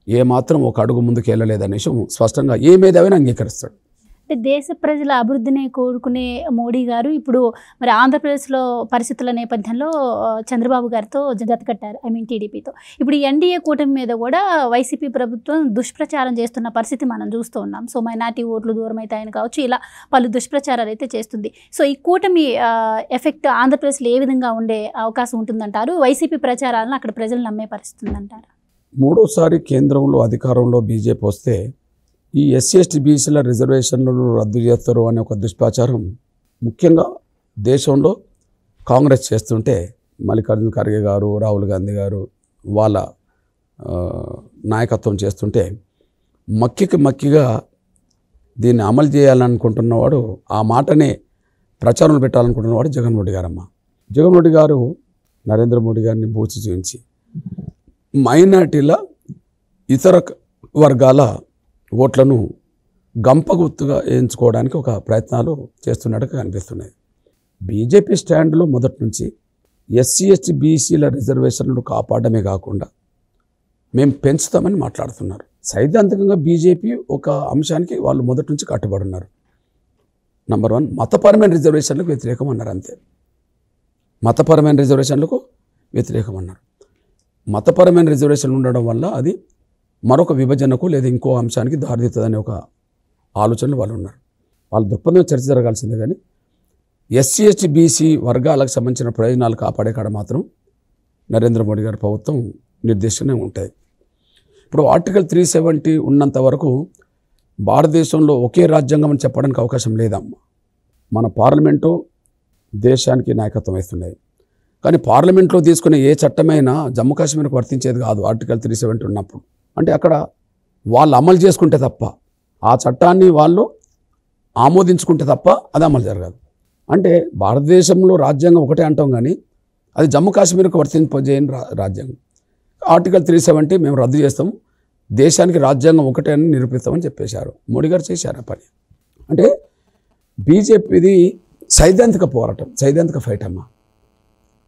ఏమాత్రం ఒక అడుగు ముందుకు వెళ్ళలేదనే విషయం స్పష్టంగా ఏ మేధావిని అంగీకరిస్తాడు. అంటే దేశ ప్రజల అభివృద్ధిని కోరుకునే మోడీ గారు ఇప్పుడు మరి ఆంధ్రప్రదేశ్లో పరిస్థితుల నేపథ్యంలో చంద్రబాబు గారితో జతకట్టారు, టీడీపీతో. ఇప్పుడు ఈ ఎన్డీఏ కూటమి మీద కూడా వైసీపీ ప్రభుత్వం దుష్ప్రచారం చేస్తున్న పరిస్థితి మనం చూస్తూ ఉన్నాం. సో మైనార్టీ ఓట్లు దూరం అవుతాయని కావచ్చు, ఇలా పలు దుష్ప్రచారాలు అయితే చేస్తుంది. సో ఈ కూటమి ఎఫెక్ట్ ఆంధ్రప్రదేశ్లో ఏ విధంగా ఉండే అవకాశం ఉంటుందంటారు? వైసీపీ ప్రచారాలను అక్కడ ప్రజలు నమ్మే పరిస్థితి ఉందంటారు? మూడోసారి కేంద్రంలో అధికారంలో బీజేపీ వస్తే ఈ ఎస్సీ ఎస్టీ బీసీల రిజర్వేషన్లను రద్దు చేస్తారు అనే ఒక దుష్ప్రచారం ముఖ్యంగా దేశంలో కాంగ్రెస్ చేస్తుంటే మల్లికార్జున ఖర్గే గారు, రాహుల్ గాంధీ గారు వాళ్ళ నాయకత్వం చేస్తుంటే మక్కిగా దీన్ని అమలు చేయాలనుకుంటున్నవాడు, ఆ మాటనే ప్రచారం పెట్టాలనుకుంటున్నవాడు జగన్మోహన్ రెడ్డి గారమ్మ. జగన్మోహన్ రెడ్డి గారు నరేంద్ర మోడీ గారిని బూచి చూపించి మైనార్టీల ఇతర వర్గాల ఓట్లను గంపగుత్తుగా వేయించుకోవడానికి ఒక ప్రయత్నాలు చేస్తున్నట్టుగా కనిపిస్తున్నాయి. బీజేపీ స్టాండ్లో మొదటి నుంచి ఎస్సీ ఎస్టీ బీసీల రిజర్వేషన్లను కాపాడమే కాకుండా మేము పెంచుతామని మాట్లాడుతున్నారు. సైద్ధాంతికంగా బీజేపీ ఒక అంశానికి వాళ్ళు మొదటి నుంచి కట్టుబడి ఉన్నారు. నంబర్ 1, మతపరమైన రిజర్వేషన్లకు వ్యతిరేకం అన్నారు. అంతే, మతపరమైన రిజర్వేషన్లకు వ్యతిరేకం అన్నారు. మతపరమైన రిజర్వేషన్లు ఉండడం వల్ల అది మరొక విభజనకు లేదా ఇంకో అంశానికి దారితీస్తుందనే ఒక ఆలోచనలు వాళ్ళు ఉన్నారు. వాళ్ళ దృక్పథం చర్చ జరగాల్సిందే. కానీ ఎస్సీ ఎస్టీ బీసీ వర్గాలకు సంబంధించిన ప్రయోజనాలు కాపాడే కాడ మాత్రం నరేంద్ర మోడీ గారి ప్రభుత్వం నిర్దేశనే ఉంటాయి. ఇప్పుడు ఆర్టికల్ 370 ఉన్నంత వరకు భారతదేశంలో ఒకే రాజ్యాంగం అని చెప్పడానికి అవకాశం లేదమ్మా. మన పార్లమెంటు దేశానికి నాయకత్వం వస్తున్నాయి. కానీ పార్లమెంట్లో తీసుకునే ఏ చట్టమైనా జమ్మూ కాశ్మీర్కి వర్తించేది కాదు ఆర్టికల్ 370 ఉన్నప్పుడు. అంటే అక్కడ వాళ్ళు అమలు చేసుకుంటే తప్ప, ఆ చట్టాన్ని వాళ్ళు ఆమోదించుకుంటే తప్ప అది అమలు జరగదు. అంటే భారతదేశంలో రాజ్యాంగం ఒకటే అంటాం, కానీ అది జమ్మూ కాశ్మీర్కి వర్తింపజేయని రాజ్యాంగం. ఆర్టికల్ 370 మేము రద్దు చేస్తాం, దేశానికి రాజ్యాంగం ఒకటే అని నిరూపిస్తామని చెప్పేశారు. మోడీ గారు చేశారు ఆ పని. అంటే బీజేపీది సైద్ధాంతిక పోరాటం, సైద్ధాంతిక ఫైట్ అమ్మా.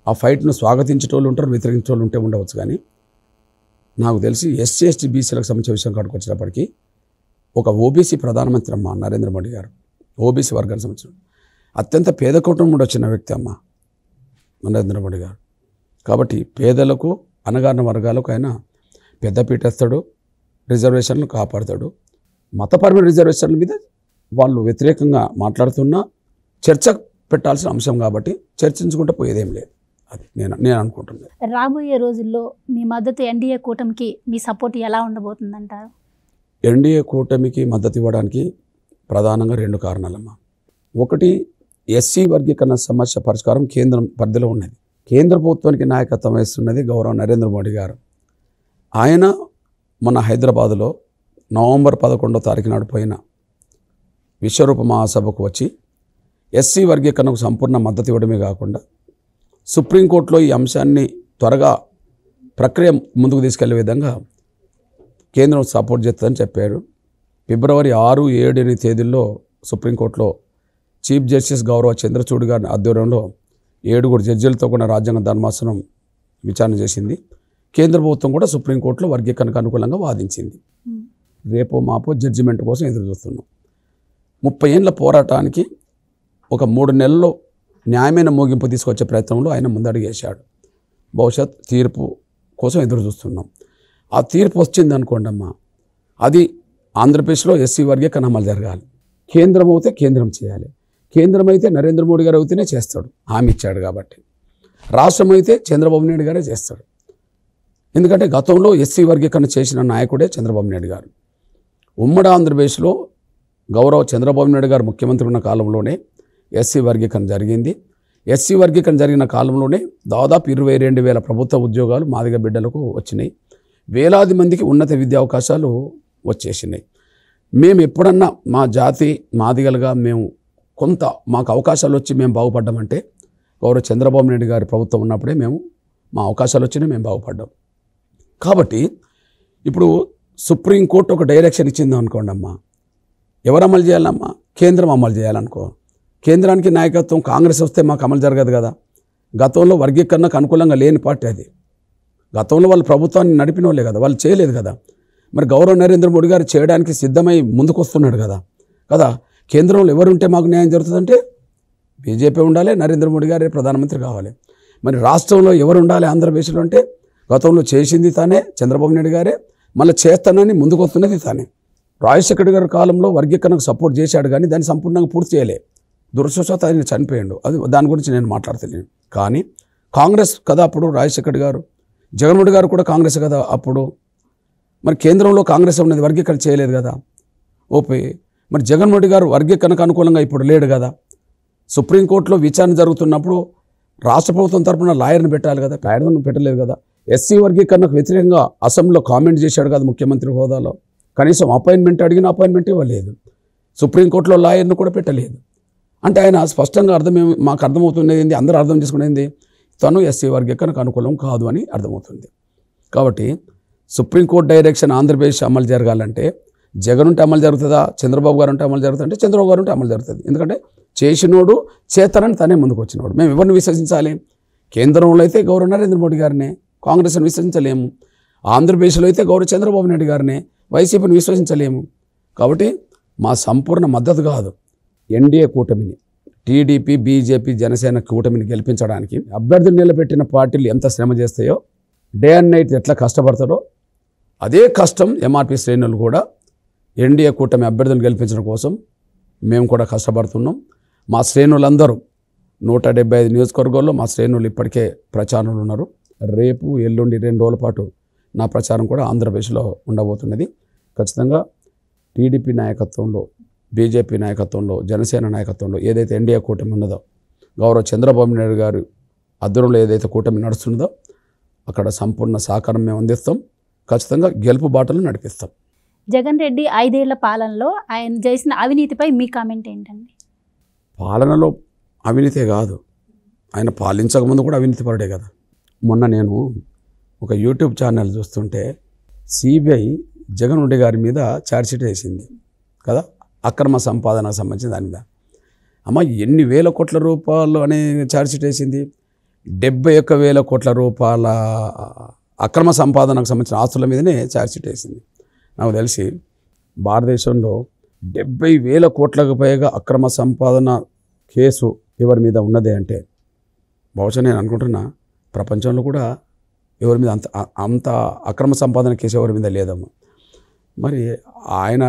ఆ ఫైట్ను స్వాగతించేటోళ్ళు ఉంటారు, వ్యతిరేకించేటోళ్ళు ఉంటే ఉండవచ్చు. కానీ నాకు తెలిసి ఎస్సీ ఎస్టీ బీసీలకు సంబంధించిన విషయం కాడికి వచ్చినప్పటికీ ఒక ఓబీసీ ప్రధానమంత్రి అమ్మ నరేంద్ర మోడీ గారు. ఓబీసీ వర్గానికి సంబంధించిన అత్యంత పేద కుటుంబం వచ్చిన వ్యక్తి అమ్మ నరేంద్ర మోడీ గారు. కాబట్టి పేదలకు, అణగారిన వర్గాలకు ఆయన పెద్దపీట వేస్తాడు, రిజర్వేషన్లు కాపాడుతాడు. మతపరమైన రిజర్వేషన్ల మీద వాళ్ళు వ్యతిరేకంగా మాట్లాడుతున్నా చర్చ పెట్టాల్సిన అంశం కాబట్టి చర్చించుకుంటూ పోయేదేం లేదు. అది నేను అనుకుంటున్నాను. రాబోయే రోజుల్లో మీ మద్దతు ఎన్డీఏ కూటమికి మీ సపోర్ట్ ఎలా ఉండబోతుందంటారు? ఎన్డీఏ కూటమికి మద్దతు ఇవ్వడానికి ప్రధానంగా 2 కారణాలమ్మా. ఒకటి, ఎస్సీ వర్గీకరణ సమస్య పరిష్కారం కేంద్రం పరిధిలో ఉన్నది. కేంద్ర ప్రభుత్వానికి నాయకత్వం వహిస్తున్నది గౌరవ నరేంద్ర మోడీ గారు. ఆయన మన హైదరాబాదులో నవంబర్ 11వ తారీఖు నాడు పోయిన విశ్వరూప మహాసభకు వచ్చి ఎస్సీ వర్గీకరణకు సంపూర్ణ మద్దతు ఇవ్వడమే కాకుండా సుప్రీంకోర్టులో ఈ అంశాన్ని త్వరగా ప్రక్రియ ముందుకు తీసుకెళ్లే విధంగా కేంద్రం సపోర్ట్ చేస్తుందని చెప్పారు. ఫిబ్రవరి 6, 7 తేదీల్లో సుప్రీంకోర్టులో చీఫ్ జస్టిస్ గౌరవ చంద్రచూడ్ గారి ఆధ్వర్యంలో 7 జడ్జీలతో కూడా రాజ్యాంగ ధర్మాసనం విచారణ చేసింది. కేంద్ర ప్రభుత్వం కూడా సుప్రీంకోర్టులో వర్గీకరణకు అనుకూలంగా వాదించింది. రేపో మాపో జడ్జిమెంట్ కోసం ఎదురు చూస్తున్నాం. 30 ఏళ్ల పోరాటానికి ఒక 3 నెలల్లో న్యాయమైన ముగింపు తీసుకొచ్చే ప్రయత్నంలో ఆయన ముందడుగు వేశాడు. భవిష్యత్ తీర్పు కోసం ఎదురు చూస్తున్నాం. ఆ తీర్పు వచ్చింది అనుకోండి అమ్మా, అది ఆంధ్రప్రదేశ్లో ఎస్సీ వర్గీకరణ అమలు జరగాలి. కేంద్రం అయితే కేంద్రం చేయాలి. కేంద్రం అయితే నరేంద్ర మోడీ గారు అయితేనే చేస్తాడు, హామీ ఇచ్చాడు కాబట్టి. రాష్ట్రం అయితే చంద్రబాబు నాయుడు గారే చేస్తాడు. ఎందుకంటే గతంలో ఎస్సీ వర్గీకరణ చేసిన నాయకుడే చంద్రబాబు నాయుడు గారు. ఉమ్మడి ఆంధ్రప్రదేశ్లో గౌరవ చంద్రబాబు నాయుడు గారు ముఖ్యమంత్రి ఉన్న కాలంలోనే ఎస్సీ వర్గీకరణ జరిగింది. ఎస్సీ వర్గీకరణ జరిగిన కాలంలోనే దాదాపు 22,000 ప్రభుత్వ ఉద్యోగాలు మాదిగ బిడ్డలకు వచ్చినాయి. వేలాది మందికి ఉన్నత విద్యా అవకాశాలు వచ్చేసినాయి. మేము ఎప్పుడన్నా మా జాతి మాదిగలుగా మేము కొంత మాకు అవకాశాలు వచ్చి మేము బాగుపడ్డామంటే గౌరవ చంద్రబాబు నాయుడు గారి ప్రభుత్వం ఉన్నప్పుడే మా అవకాశాలు వచ్చినాయి, మేము బాగుపడ్డాం. కాబట్టి ఇప్పుడు సుప్రీంకోర్టు ఒక డైరెక్షన్ ఇచ్చింది అనుకోండి అమ్మా, ఎవరు అమలు చేయాలమ్మా? కేంద్రం అమలు చేయాలనుకో. కేంద్రానికి నాయకత్వం కాంగ్రెస్ వస్తే మాకు అమలు జరగదు కదా. గతంలో వర్గీకరణకు అనుకూలంగా లేని పార్టీ అది. గతంలో వాళ్ళు ప్రభుత్వాన్ని నడిపిన వాళ్ళే కదా, వాళ్ళు చేయలేదు కదా. మరి గౌరవ నరేంద్ర మోడీ గారు చేయడానికి సిద్ధమై ముందుకు వస్తున్నాడు కదా. కేంద్రంలో ఎవరుంటే మాకు న్యాయం జరుగుతుందంటే బీజేపీ ఉండాలి, నరేంద్ర మోడీ గారే ప్రధానమంత్రి కావాలి. మరి రాష్ట్రంలో ఎవరు ఉండాలి ఆంధ్రప్రదేశ్లో అంటే గతంలో చేసింది తానే, చంద్రబాబు నాయుడు గారే, మళ్ళీ చేస్తానని ముందుకు వస్తున్నది తానే. రాజశేఖర్ గారి కాలంలో వర్గీకరణకు సపోర్ట్ చేశాడు కానీ దాన్ని సంపూర్ణంగా పూర్తి చేయలే. దురదృష్టవశాత్తు ఆయన చనిపోయాడు. దాని గురించి నేను మాట్లాడతలేను. కానీ కాంగ్రెస్ కదా అప్పుడు రాజశేఖర్ గారు, జగన్మోహన్ గారు కూడా కాంగ్రెస్ కదా అప్పుడు. మరి కేంద్రంలో కాంగ్రెస్ ఉన్నది, వర్గీకరణ చేయలేదు కదా. ఓపే మరి జగన్మోహన్ గారు వర్గీకరణకు అనుకూలంగా ఇప్పుడు లేడు కదా. సుప్రీంకోర్టులో విచారణ జరుగుతున్నప్పుడు రాష్ట్ర ప్రభుత్వం తరఫున లాయర్ని పెట్టాలి కదా, లాయర్ను పెట్టలేదు కదా. ఎస్సీ వర్గీకరణకు వ్యతిరేకంగా అసెంబ్లీలో కామెంట్ చేశాడు కదా ముఖ్యమంత్రి హోదాలో. కనీసం అపాయింట్మెంట్ అడిగిన అపాయింట్మెంట్ ఇవ్వలేదు. సుప్రీంకోర్టులో లాయర్ను కూడా పెట్టలేదు. అంటే ఆయన స్పష్టంగా మాకు అర్థమవుతున్నది ఏంది, అందరూ అర్థం చేసుకునేది తను ఎస్సీ వర్గీకరణకు అనుకూలం కాదు అని అర్థమవుతుంది. కాబట్టి సుప్రీంకోర్టు డైరెక్షన్ ఆంధ్రప్రదేశ్ అమలు జరగాలంటే జగన్ ఉంటే అమలు జరుగుతుందా, చంద్రబాబు గారు ఉంటే అమలు జరుగుతుంది అంటే చంద్రబాబు గారు ఉంటే అమలు జరుగుతుంది. ఎందుకంటే చేసినోడు చేతనని తనే ముందుకు వచ్చినోడు. మేము ఎవరిని విశ్వసించాలి? కేంద్రంలో అయితే గౌరవ నరేంద్ర మోడీ గారినే, కాంగ్రెస్ని విశ్వసించలేము. ఆంధ్రప్రదేశ్లో అయితే గౌరవ చంద్రబాబు నాయుడు గారినే, వైసీపీని విశ్వసించలేము. కాబట్టి మా సంపూర్ణ మద్దతు కాదు ఎన్డీఏ కూటమిని, టీడీపీ, బీజేపీ, జనసేన కూటమిని గెలిపించడానికి అభ్యర్థులు నిలబెట్టిన పార్టీలు ఎంత శ్రమ చేస్తాయో, డే అండ్ నైట్ ఎట్లా కష్టపడతారో అదే కష్టం ఎంఆర్పీ శ్రేణులు కూడా ఎన్డీఏ కూటమి అభ్యర్థులను గెలిపించడం కోసం మేము కూడా కష్టపడుతున్నాం. మా శ్రేణులందరూ 175 నియోజకవర్గాల్లో మా శ్రేణులు ఇప్పటికే ప్రచారంలో ఉన్నారు. రేపు ఎల్లుండి 2 రోజుల పాటు నా ప్రచారం కూడా ఆంధ్రప్రదేశ్లో ఉండబోతున్నది. ఖచ్చితంగా టీడీపీ నాయకత్వంలో, బీజేపీ నాయకత్వంలో, జనసేన నాయకత్వంలో ఏదైతే ఎన్డీఏ కూటమి ఉన్నదో, గౌరవ చంద్రబాబు నాయుడు గారు ఆధ్వర్యంలో ఏదైతే కూటమి నడుస్తున్నదో అక్కడ సంపూర్ణ సహకారం మేము అందిస్తాం. ఖచ్చితంగా గెలుపు బాటలు నడిపిస్తాం. జగన్ రెడ్డి 5 ఏళ్ల పాలనలో ఆయన చేసిన అవినీతిపై మీ కామెంట్ ఏంటండి? పాలనలో అవినీతే కాదు, ఆయన పాలించకముందు కూడా అవినీతి పడే కదా. మొన్న నేను ఒక యూట్యూబ్ ఛానల్ చూస్తుంటే సిబిఐ జగన్ రెడ్డి గారి మీద ఛార్జ్షీట్ వేసింది కదా, అక్రమ సంపాదనకు సంబంధించిన దాని మీద. అమ్మ ఎన్ని వేల కోట్ల రూపాయలు అనే ఛార్జ్షీట్ వేసింది? 71,000 కోట్ల రూపాయల అక్రమ సంపాదనకు సంబంధించిన ఆస్తుల మీదనే ఛార్జ్షీట్ వేసింది. నాకు తెలిసి భారతదేశంలో 70,000 కోట్లకు పైగా అక్రమ సంపాదన కేసు ఎవరి మీద ఉన్నదే అంటే బహుశా నేను అనుకుంటున్నా ప్రపంచంలో కూడా ఎవరి మీద అంత అక్రమ సంపాదన కేసు ఎవరి మీద లేదమ్మా. మరి ఆయన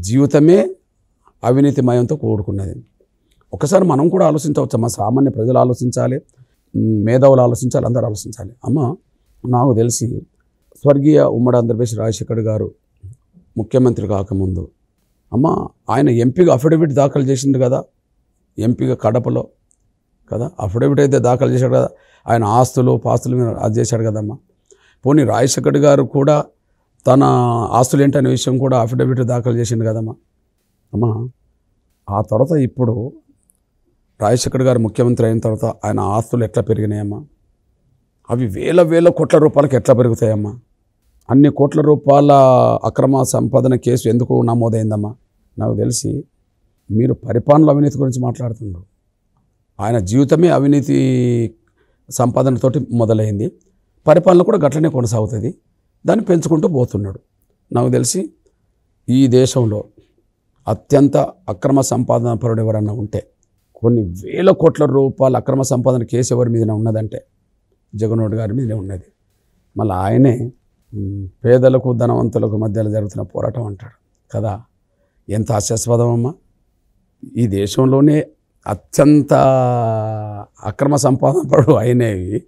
జీవితమే అవినీతిమయంతో కూడుకున్నది. ఒకసారి మనం కూడా ఆలోచించవచ్చు అమ్మా, సామాన్య ప్రజలు ఆలోచించాలి, మేధావులు ఆలోచించాలి, అందరూ ఆలోచించాలి. అమ్మ నాకు తెలిసి స్వర్గీయ ఉమ్మడి ఆంధ్రప్రదేశ్ రాజశేఖర్ గారు ముఖ్యమంత్రి కాకముందు అమ్మ ఆయన ఎంపీగా అఫిడవిట్ దాఖలు చేసింది కదా, ఎంపీగా కడపలో కదా అఫిడవిట్ అయితే దాఖలు చేశాడు కదా, ఆయన ఆస్తులు పాస్తుల మీద అది చేశాడు కదమ్మా. పోనీ రాజశేఖర్ గారు కూడా తన ఆస్తులు ఏంటనే విషయం కూడా అఫిడవిట్ దాఖలు చేసింది కదమ్మా. అమ్మా ఆ తర్వాత ఇప్పుడు రాజశేఖర్ గారు ముఖ్యమంత్రి అయిన తర్వాత ఆయన ఆస్తులు ఎట్లా పెరిగినాయమ్మా? అవి వేల కోట్ల రూపాయలకి ఎట్లా పెరుగుతాయమ్మా? అన్ని కోట్ల రూపాయల అక్రమ సంపాదన కేసు ఎందుకు నమోదైందమ్మా? నాకు తెలిసి మీరు పరిపాలన అవినీతి గురించి మాట్లాడుతున్నారు. ఆయన జీవితమే అవినీతి సంపాదనతోటి మొదలైంది, పరిపాలన కూడా గట్లనే కొనసాగుతుంది, దాన్ని పెంచుకుంటూ పోతున్నాడు. నాకు తెలిసి ఈ దేశంలో అత్యంత అక్రమ సంపాదన పరుడు ఎవరన్నా ఉంటే, కొన్ని వేల కోట్ల రూపాయల అక్రమ సంపాదన కేసు ఎవరి మీద ఉన్నదంటే జగన్మోహన్ గారి మీదనే ఉన్నది. మళ్ళీ ఆయనే పేదలకు ధనవంతులకు మధ్యలో జరుగుతున్న పోరాటం అంటాడు కదా. ఎంత హాస్యాస్పదం అమ్మా! ఈ దేశంలోనే అత్యంత అక్రమ సంపాదన పడు అయినవి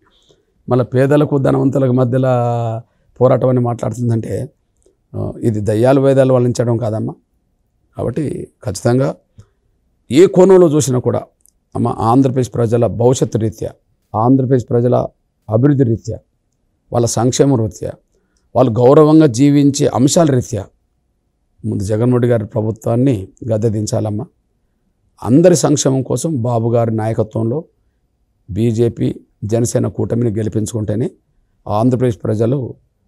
మళ్ళీ పేదలకు ధనవంతులకు మధ్యలో పోరాటం అని మాట్లాడుతుందంటే ఇది దయ్యాలు వేదాలు వల్లించడం కాదమ్మా. కాబట్టి ఖచ్చితంగా ఏ కోణంలో చూసినా కూడా అమ్మ ఆంధ్రప్రదేశ్ ప్రజల భవిష్యత్తు రీత్యా, ఆంధ్రప్రదేశ్ ప్రజల అభివృద్ధి రీత్యా, వాళ్ళ సంక్షేమ రీత్యా, వాళ్ళు గౌరవంగా జీవించే అంశాల రీత్యా ముందు జగన్మోహన్ రెడ్డి గారి ప్రభుత్వాన్ని గద్దె దించాలమ్మా. అందరి సంక్షేమం కోసం బాబు గారి నాయకత్వంలో బీజేపీ జనసేన కూటమిని గెలిపించుకుంటేనే ఆంధ్రప్రదేశ్ ప్రజలు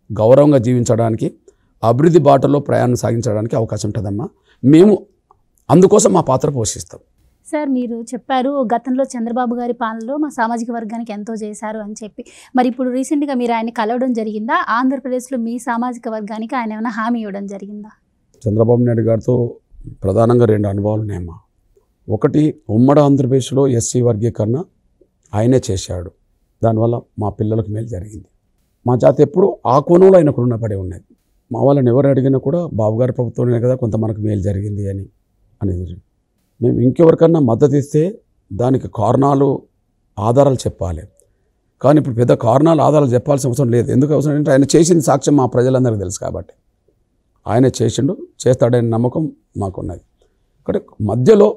గౌరవంగా జీవించడానికి, అభివృద్ధి బాటలో ప్రయాణం సాగించడానికి అవకాశం ఉంటుందమ్మా. మేము అందుకోసం మా పాత్ర పోషిస్తాం. సార్, మీరు చెప్పారు గతంలో చంద్రబాబు గారి పాలనలో మా సామాజిక వర్గానికి ఎంతో చేశారు అని చెప్పి. మరి ఇప్పుడు రీసెంట్గా మీరు ఆయన కలవడం జరిగిందా? ఆంధ్రప్రదేశ్లో మీ సామాజిక వర్గానికి ఆయన ఏమైనా హామీ ఇవ్వడం జరిగిందా? చంద్రబాబు నాయుడు గారితో ప్రధానంగా 2 అనుభవాలు ఉన్నాయమ్మా. ఒకటి, ఉమ్మడి ఆంధ్రప్రదేశ్లో ఎస్సీ వర్గీకరణ ఆయనే చేశాడు. దానివల్ల మా పిల్లలకు మేలు జరిగింది. మా జాతి ఎప్పుడు ఆ కోణంలో ఆయనకు రుణపడి ఉన్నది. మా వాళ్ళని ఎవరు అడిగినా కూడా బాబు గారి ప్రభుత్వంలోనే కదా కొంత మనకు మేలు జరిగింది అనేది. మేము ఇంకెవరికన్నా మద్దతు ఇస్తే దానికి కారణాలు, ఆధారాలు చెప్పాలి. కానీ ఇప్పుడు పెద్ద కారణాలు, ఆధారాలు చెప్పాల్సిన అవసరం లేదు. ఎందుకు అవసరం అంటే ఆయన చేసింది సాక్ష్యం మా ప్రజలందరికీ తెలుసు కాబట్టి. ఆయన చేసిండు, చేస్తాడనే నమ్మకం మాకున్నది. ఇక్కడ మధ్యలో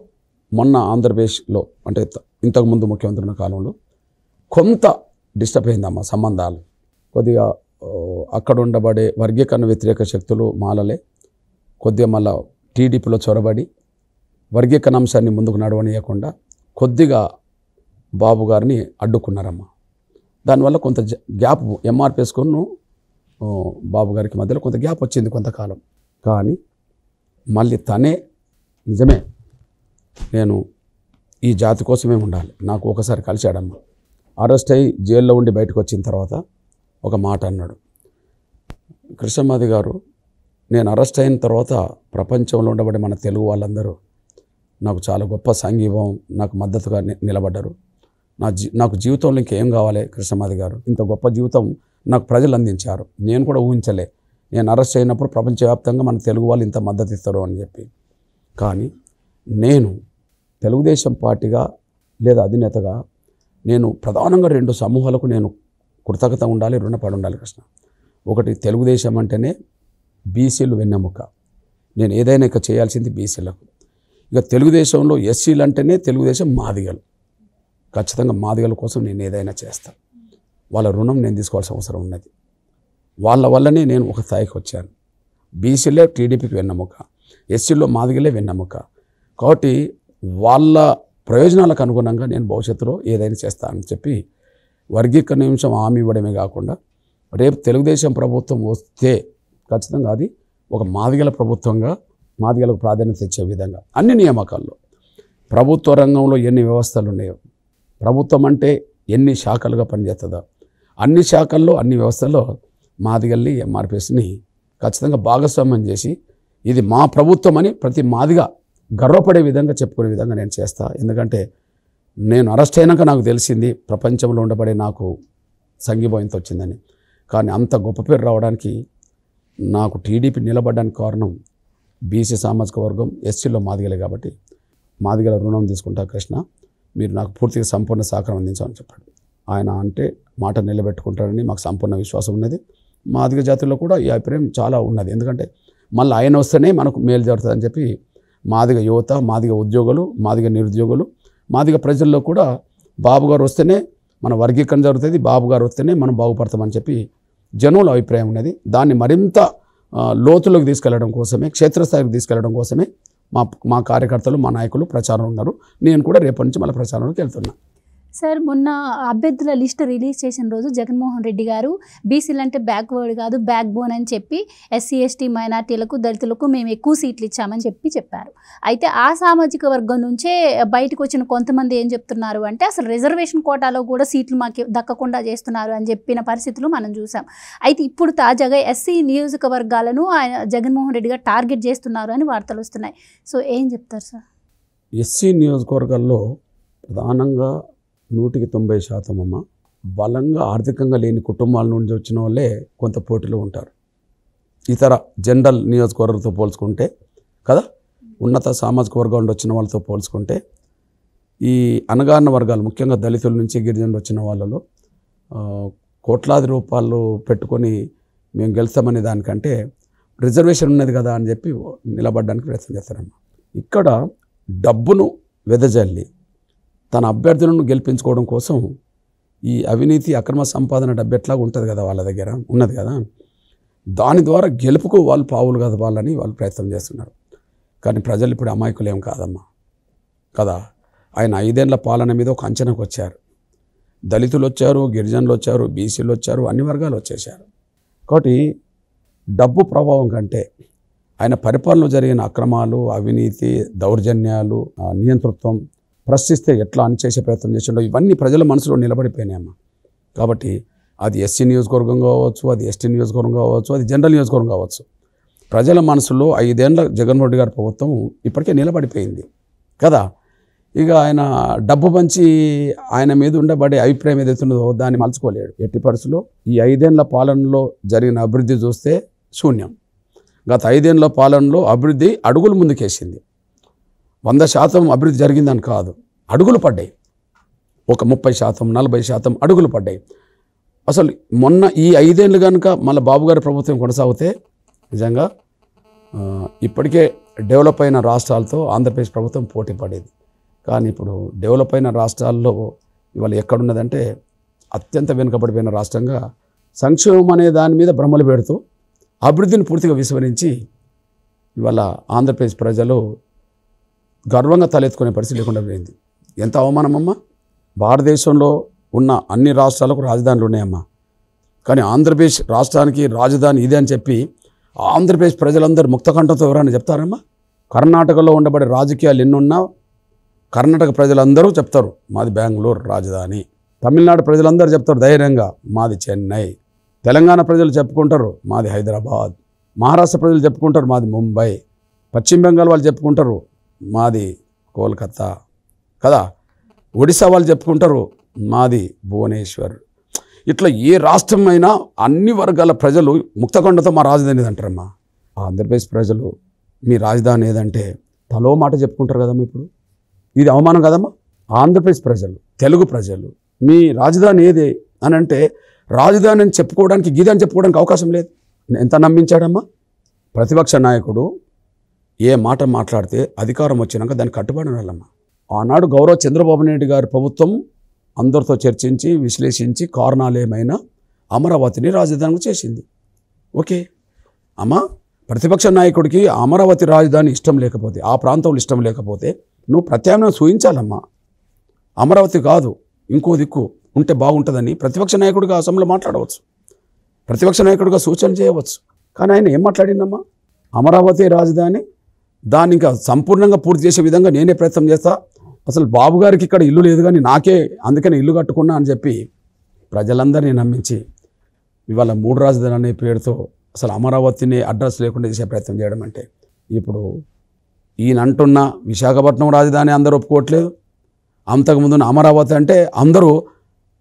మొన్న ఆంధ్రప్రదేశ్లో అంటే ఇంతకుముందు ముఖ్యమంత్రి ఉన్న కాలంలో కొంత డిస్టర్బ్ అయిందమ్మా సంబంధాలు. కొద్దిగా అక్కడ ఉండబడే వర్గీకరణ వ్యతిరేక శక్తులు మాలలే కొద్దిగా మళ్ళా టీడీపీలో చొరబడి వర్గీకరణ అంశాన్ని ముందుకు నడవనీయకుండా కొద్దిగా బాబు గారిని అడ్డుకున్నారమ్మా. దానివల్ల కొంత గ్యాప్ ఎంఆర్పిఎస్కును బాబు గారికి మధ్యలో కొంత గ్యాప్ వచ్చింది కొంతకాలం. కానీ మళ్ళీ తనే నిజమే నేను ఈ జాతి కోసమే ఉండాలి, నాకు ఒకసారి కలిశాడమ్మా. అరెస్ట్ అయ్యి జైల్లో ఉండి బయటకు వచ్చిన తర్వాత ఒక మాట అన్నాడు, కృష్ణమాది గారు, నేను అరెస్ట్ అయిన తర్వాత ప్రపంచంలో ఉండబడే మన తెలుగు వాళ్ళందరూ నాకు చాలా గొప్ప సంఘీభావం, నాకు మద్దతుగా నిలబడ్డారు. నాకు జీవితంలో ఇంకేం కావాలి కృష్ణమాది గారు, ఇంత గొప్ప జీవితం నాకు ప్రజలు అందించారు, నేను కూడా ఊహించలే. నేను అరెస్ట్ అయినప్పుడు ప్రపంచవ్యాప్తంగా మన తెలుగు వాళ్ళు ఇంత మద్దతు ఇస్తారు అని చెప్పి. కానీ నేను తెలుగుదేశం పార్టీగా లేదా అధినేతగా నేను ప్రధానంగా 2 సమూహాలకు నేను కృతజ్ఞత ఉండాలి, రుణపడి ఉండాలి కృష్ణ. ఒకటి, తెలుగుదేశం అంటేనే బీసీలు వెన్నెముక. నేను ఏదైనా ఇక చేయాల్సింది బీసీలకు. ఇక తెలుగుదేశంలో ఎస్సీలు అంటేనే తెలుగుదేశం మాదిగలు. ఖచ్చితంగా మాదిగల కోసం నేను ఏదైనా చేస్తాను. వాళ్ళ రుణం నేను తీసుకోవాల్సిన అవసరం ఉన్నది. వాళ్ళ వల్లనే నేను ఒక స్థాయికి వచ్చాను. బీసీలే టీడీపీకి వెన్నెముక, ఎస్సీలో మాదిగలే వెన్నెముక. కాబట్టి వాళ్ళ ప్రయోజనాలకు అనుగుణంగా నేను భవిష్యత్తులో ఏదైనా చేస్తానని చెప్పి వర్గీకరణ నిమిషం హామీ ఇవ్వడమే కాకుండా రేపు తెలుగుదేశం ప్రభుత్వం వస్తే ఖచ్చితంగా అది ఒక మాదిగల ప్రభుత్వంగా, మాదిగలకు ప్రాధాన్యత ఇచ్చే విధంగా అన్ని నియామకాల్లో ప్రభుత్వ రంగంలో ఎన్ని వ్యవస్థలు ఉన్నాయో, ప్రభుత్వం అంటే ఎన్ని శాఖలుగా పనిచేస్తుందో అన్ని శాఖల్లో అన్ని వ్యవస్థల్లో మాదిగల్ని ఎంఆర్పిఎస్ని ఖచ్చితంగా భాగస్వామ్యం చేసి ఇది మా ప్రభుత్వం అని ప్రతి మాదిగా గర్వపడే విధంగా చెప్పుకునే విధంగా నేను చేస్తా. ఎందుకంటే నేను అరెస్ట్ అయినాక నాకు తెలిసింది ప్రపంచంలో ఉండబడే నాకు సంఘీభావం ఎంత వచ్చిందని. కానీ అంత గొప్ప పేరు రావడానికి నాకు టీడీపీ నిలబడడానికి కారణం బీసీ సామాజిక వర్గం, ఎస్సీలో మాదిగలే. కాబట్టి మాదిగల రుణం తీసుకుంటా కృష్ణ, మీరు నాకు పూర్తిగా సంపూర్ణ సహకారం అందించాలని చెప్పాడు. ఆయన అంటే మాట నిలబెట్టుకుంటాడని మాకు సంపూర్ణ విశ్వాసం ఉన్నది. మాదిగ జాతుల్లో కూడా ఈ అభిప్రాయం చాలా ఉన్నది. ఎందుకంటే మళ్ళీ ఆయన వస్తేనే మనకు మేలు జరుగుతుందని చెప్పి మాదిగ యువత, మాదిగ ఉద్యోగులు, మాదిగ నిరుద్యోగులు, మాదిగ ప్రజల్లో కూడా బాబు గారు వస్తేనే మన వర్గీకరణ జరుగుతుంది, బాబు గారు వస్తేనే మనం బాగుపడతామని చెప్పి జనుల అభిప్రాయం ఉన్నది. దాన్ని మరింత లోతులోకి తీసుకెళ్లడం కోసమే, క్షేత్రస్థాయికి తీసుకెళ్లడం కోసమే మా కార్యకర్తలు, మా నాయకులు ప్రచారం ఉన్నారు. నేను కూడా రేపటి నుంచి మళ్ళీ ప్రచారంలోకి వెళ్తున్నాను. సార్, మొన్న అభ్యర్థుల లిస్ట్ రిలీజ్ చేసిన రోజు జగన్మోహన్ రెడ్డి గారు బీసీలు అంటే బ్యాక్వర్డ్ కాదు, బ్యాక్ బోన్ అని చెప్పి ఎస్సీ, ఎస్టీ, మైనార్టీలకు, దళితులకు మేము ఎక్కువ సీట్లు ఇచ్చామని చెప్పారు. అయితే ఆ సామాజిక వర్గం నుంచే బయటకు వచ్చిన కొంతమంది ఏం చెప్తున్నారు అంటే అసలు రిజర్వేషన్ కోటాలో కూడా సీట్లు మాకు దక్కకుండా చేస్తున్నారు అని చెప్పిన పరిస్థితులు మనం చూసాం. అయితే ఇప్పుడు తాజాగా ఎస్సీ నియోజకవర్గాలను ఆయన జగన్మోహన్ రెడ్డి గారు టార్గెట్ చేస్తున్నారు అని వార్తలు వస్తున్నాయి. సో ఏం చెప్తారు సార్? ఎస్సీ నియోజకవర్గాల్లో ప్రధానంగా 190% అమ్మ బలంగా ఆర్థికంగా లేని కుటుంబాల నుండి వచ్చిన వాళ్ళే కొంత పోటీలో ఉంటారు. ఇతర జనరల్ నియోజకవర్గంతో పోల్చుకుంటే కదా, ఉన్నత సామాజిక వర్గం నుండి వచ్చిన వాళ్ళతో పోల్చుకుంటే ఈ అణగారిన వర్గాలు, ముఖ్యంగా దళితుల నుంచి గిరిజనులు వచ్చిన వాళ్ళలో కోట్లాది రూపాయలు పెట్టుకొని మేము గెలుస్తామనే దానికంటే రిజర్వేషన్ ఉన్నది కదా అని చెప్పి నిలబడడానికి ప్రయత్నం చేస్తారమ్మ. ఇక్కడ డబ్బును వెదజల్లి తన అభ్యర్థులను గెలిపించుకోవడం కోసం ఈ అవినీతి, అక్రమ సంపాదన డబ్బు ఎట్లాగా ఉంటుంది కదా వాళ్ళ దగ్గర ఉన్నది కదా, దాని ద్వారా గెలుపుకు వాళ్ళు పావులు కదపాలని వాళ్ళు ప్రయత్నం చేస్తున్నారు. కానీ ప్రజలు ఇప్పుడు అమాయకులు ఏం కాదమ్మా కదా. ఆయన 5 ఏళ్ల పాలన మీద ఒక అంచనాకు వచ్చారు. దళితులు వచ్చారు, గిరిజనులు వచ్చారు, బీసీలు వచ్చారు, అన్ని వర్గాలు వచ్చేసారు. కాబట్టి డబ్బు ప్రభావం కంటే ఆయన పరిపాలనలో జరిగిన అక్రమాలు, అవినీతి, దౌర్జన్యాలు, నియంతృత్వం ప్రశ్నిస్తే ఎట్లా అని చేసే ప్రయత్నం చేసిండో ఇవన్నీ ప్రజల మనసులో నిలబడిపోయినాయమ్మా. కాబట్టి అది ఎస్సీ నియోజకవర్గం కావచ్చు, అది ఎస్టీ నియోజకవర్గం కావచ్చు, అది జనరల్ నియోజకవర్గం కావచ్చు, ప్రజల మనసులో 5 ఏళ్ల జగన్మోహన్ రెడ్డి గారి ప్రభుత్వం ఇప్పటికే నిలబడిపోయింది కదా. ఇక ఆయన డబ్బు పంచి ఆయన మీద ఉండబడే అభిప్రాయం ఏదైతున్నదో దాన్ని మలుచుకోలేడు. ఎట్టి పరిస్థితుల్లో ఈ 5 ఏళ్ల పాలనలో జరిగిన అభివృద్ధి చూస్తే శూన్యం. గత 5 ఏళ్ల పాలనలో అభివృద్ధి అడుగులు ముందుకేసింది. 100% అభివృద్ధి జరిగిందని కాదు, అడుగులు పడ్డాయి. ఒక 30%, 40% అడుగులు పడ్డాయి. అసలు మొన్న ఈ 5 ఏళ్ళు కనుక మళ్ళీ బాబు గారి ప్రభుత్వం కొనసాగితే నిజంగా ఇప్పటికే డెవలప్ అయిన రాష్ట్రాలతో ఆంధ్రప్రదేశ్ ప్రభుత్వం పోటీ పడేది. కానీ ఇప్పుడు డెవలప్ అయిన రాష్ట్రాల్లో ఇవాళ ఎక్కడున్నదంటే అత్యంత వెనుకబడిపోయిన రాష్ట్రంగా సంక్షేమం అనే దాని మీద భ్రమలు పెడుతూ అభివృద్ధిని పూర్తిగా విస్మరించి ఇవాళ ఆంధ్రప్రదేశ్ ప్రజలు గర్వంగా తలెత్తుకునే పరిస్థితి లేకుండా పోయింది. ఎంత అవమానమమ్మా. భారతదేశంలో ఉన్న అన్ని రాష్ట్రాలకు రాజధానులు ఉన్నాయమ్మా. కానీ ఆంధ్రప్రదేశ్ రాష్ట్రానికి రాజధాని ఇదే అని చెప్పి ఆంధ్రప్రదేశ్ ప్రజలందరూ ముక్తకంఠంతో ఎవరైనా చెప్తారమ్మా? కర్ణాటకలో ఉండబడే రాజకీయాలు ఎన్నున్నా కర్ణాటక ప్రజలందరూ చెప్తారు మాది బెంగళూరు రాజధాని. తమిళనాడు ప్రజలందరూ చెప్తారు ధైర్యంగా మాది చెన్నై. తెలంగాణ ప్రజలు చెప్పుకుంటారు మాది హైదరాబాద్. మహారాష్ట్ర ప్రజలు చెప్పుకుంటారు మాది ముంబై. పశ్చిమ బెంగాల్ వాళ్ళు చెప్పుకుంటారు మాది కోల్కతా కదా. ఒడిశా వాళ్ళు చెప్పుకుంటారు మాది భువనేశ్వర్. ఇట్లా ఏ రాష్ట్రం అయినా అన్ని వర్గాల ప్రజలు ముక్తకొండతో మా రాజధాని ఏదంటారమ్మా. ఆంధ్రప్రదేశ్ ప్రజలు మీ రాజధాని ఏదంటే తలో మాట చెప్పుకుంటారు కదమ్మా. ఇప్పుడు ఇది అవమానం కదమ్మా. ఆంధ్రప్రదేశ్ ప్రజలు, తెలుగు ప్రజలు మీ రాజధాని ఏది అని అంటే రాజధాని అని చెప్పుకోవడానికి, గీత అని చెప్పుకోవడానికి అవకాశం లేదు. ఎంత నమ్మించాడమ్మా. ప్రతిపక్ష నాయకుడు ఏ మాట మాట్లాడితే అధికారం వచ్చినాక దాన్ని కట్టుబడి ఉండాలమ్మా. ఆనాడు గౌరవ చంద్రబాబు నాయుడు గారి ప్రభుత్వం అందరితో చర్చించి విశ్లేషించి కారణాలు ఏమైనా అమరావతిని రాజధాని చేసింది. ఓకే అమ్మా, ప్రతిపక్ష నాయకుడికి అమరావతి రాజధాని ఇష్టం లేకపోతే, ఆ ప్రాంతంలో ఇష్టం లేకపోతే నువ్వు ప్రత్యామ్నాయం సూచించాలమ్మా. అమరావతి కాదు ఇంకో దిక్కు ఉంటే బాగుంటుందని ప్రతిపక్ష నాయకుడిగా అసెంబ్లీలో మాట్లాడవచ్చు, ప్రతిపక్ష నాయకుడిగా సూచన చేయవచ్చు. కానీ ఆయన ఏం మాట్లాడిందమ్మా? అమరావతి రాజధాని, దాన్ని ఇంకా సంపూర్ణంగా పూర్తి చేసే విధంగా నేనే ప్రయత్నం చేస్తా. అసలు బాబు గారికి ఇక్కడ ఇల్లు లేదు కానీ నాకే అందుకని ఇల్లు కట్టుకున్నా అని చెప్పి ప్రజలందరినీ నమ్మించి ఇవాళ 3 రాజధాని అనే పేరుతో అసలు అమరావతిని అడ్రస్ లేకుండా చేసే ప్రయత్నం చేయడం అంటే, ఇప్పుడు ఈయన అంటున్న విశాఖపట్నం రాజధాని అందరూ ఒప్పుకోవట్లేదు. అంతకుముందు అమరావతి అంటే అందరూ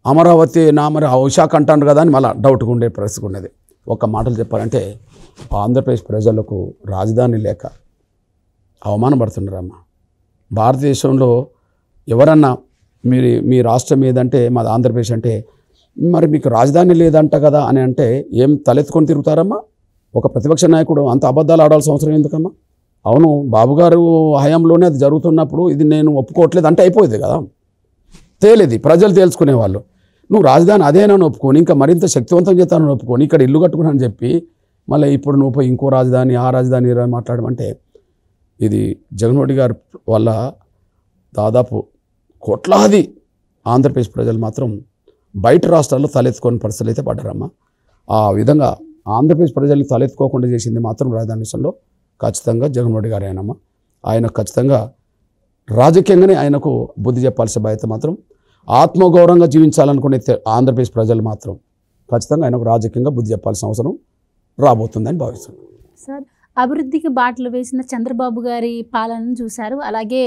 అమరావతి మరి విశాఖ అంటారు కదా అని మళ్ళీ డౌట్గా ఉండే పరిస్థితి ఉన్నది. ఒక మాటలు చెప్పాలంటే ఆంధ్రప్రదేశ్ ప్రజలకు రాజధాని లేక అవమానపడుతున్నారమ్మా. భారతదేశంలో ఎవరన్నా మీ రాష్ట్రం ఏదంటే మాది ఆంధ్రప్రదేశ్ అంటే మరి మీకు రాజధాని లేదంట కదా అని అంటే ఏం తలెత్తుకొని తిరుగుతారమ్మా? ఒక ప్రతిపక్ష నాయకుడు అంత అబద్ధాలు ఆడాల్సిన అవసరం ఎందుకమ్మా? అవును, బాబుగారు హయాంలోనే అది జరుగుతున్నప్పుడు ఇది నేను ఒప్పుకోవట్లేదు అంటే అయిపోయేది కదా. తేలేది, ప్రజలు తేల్చుకునేవాళ్ళు. నువ్వు రాజధాని అదేనని ఒప్పుకొని ఇంకా మరింత శక్తివంతం చేస్తానని ఒప్పుకొని ఇక్కడ ఇల్లు కట్టుకున్నాను చెప్పి మళ్ళీ ఇప్పుడు నువ్వు పోయి ఇంకో రాజధాని ఆ రాజధాని మాట్లాడమంటే ఇది జగన్మోహన్ రెడ్డి గారి వల్ల దాదాపు కోట్లాది ఆంధ్రప్రదేశ్ ప్రజలు మాత్రం బయట రాష్ట్రాల్లో తలెత్తుకొని పరిస్థితులు అయితే పడ్డారమ్మా. ఆ విధంగా ఆంధ్రప్రదేశ్ ప్రజలు తలెత్తుకోకుండా చేసింది మాత్రం రాజధాని విషయంలో ఖచ్చితంగా జగన్మోహన్ రెడ్డి గారు ఆయనమ్మా. ఆయన ఖచ్చితంగా రాజకీయంగానే ఆయనకు బుద్ధి చెప్పాల్సిన బాధ్యత మాత్రం, ఆత్మగౌరవంగా జీవించాలనుకునే ఆంధ్రప్రదేశ్ ప్రజలు మాత్రం ఖచ్చితంగా ఆయనకు రాజకీయంగా బుద్ధి చెప్పాల్సిన అవసరం రాబోతుందని భావిస్తున్నాను. సార్, అభివృద్ధికి బాటలు వేసిన చంద్రబాబు గారి పాలనను చూశారు. అలాగే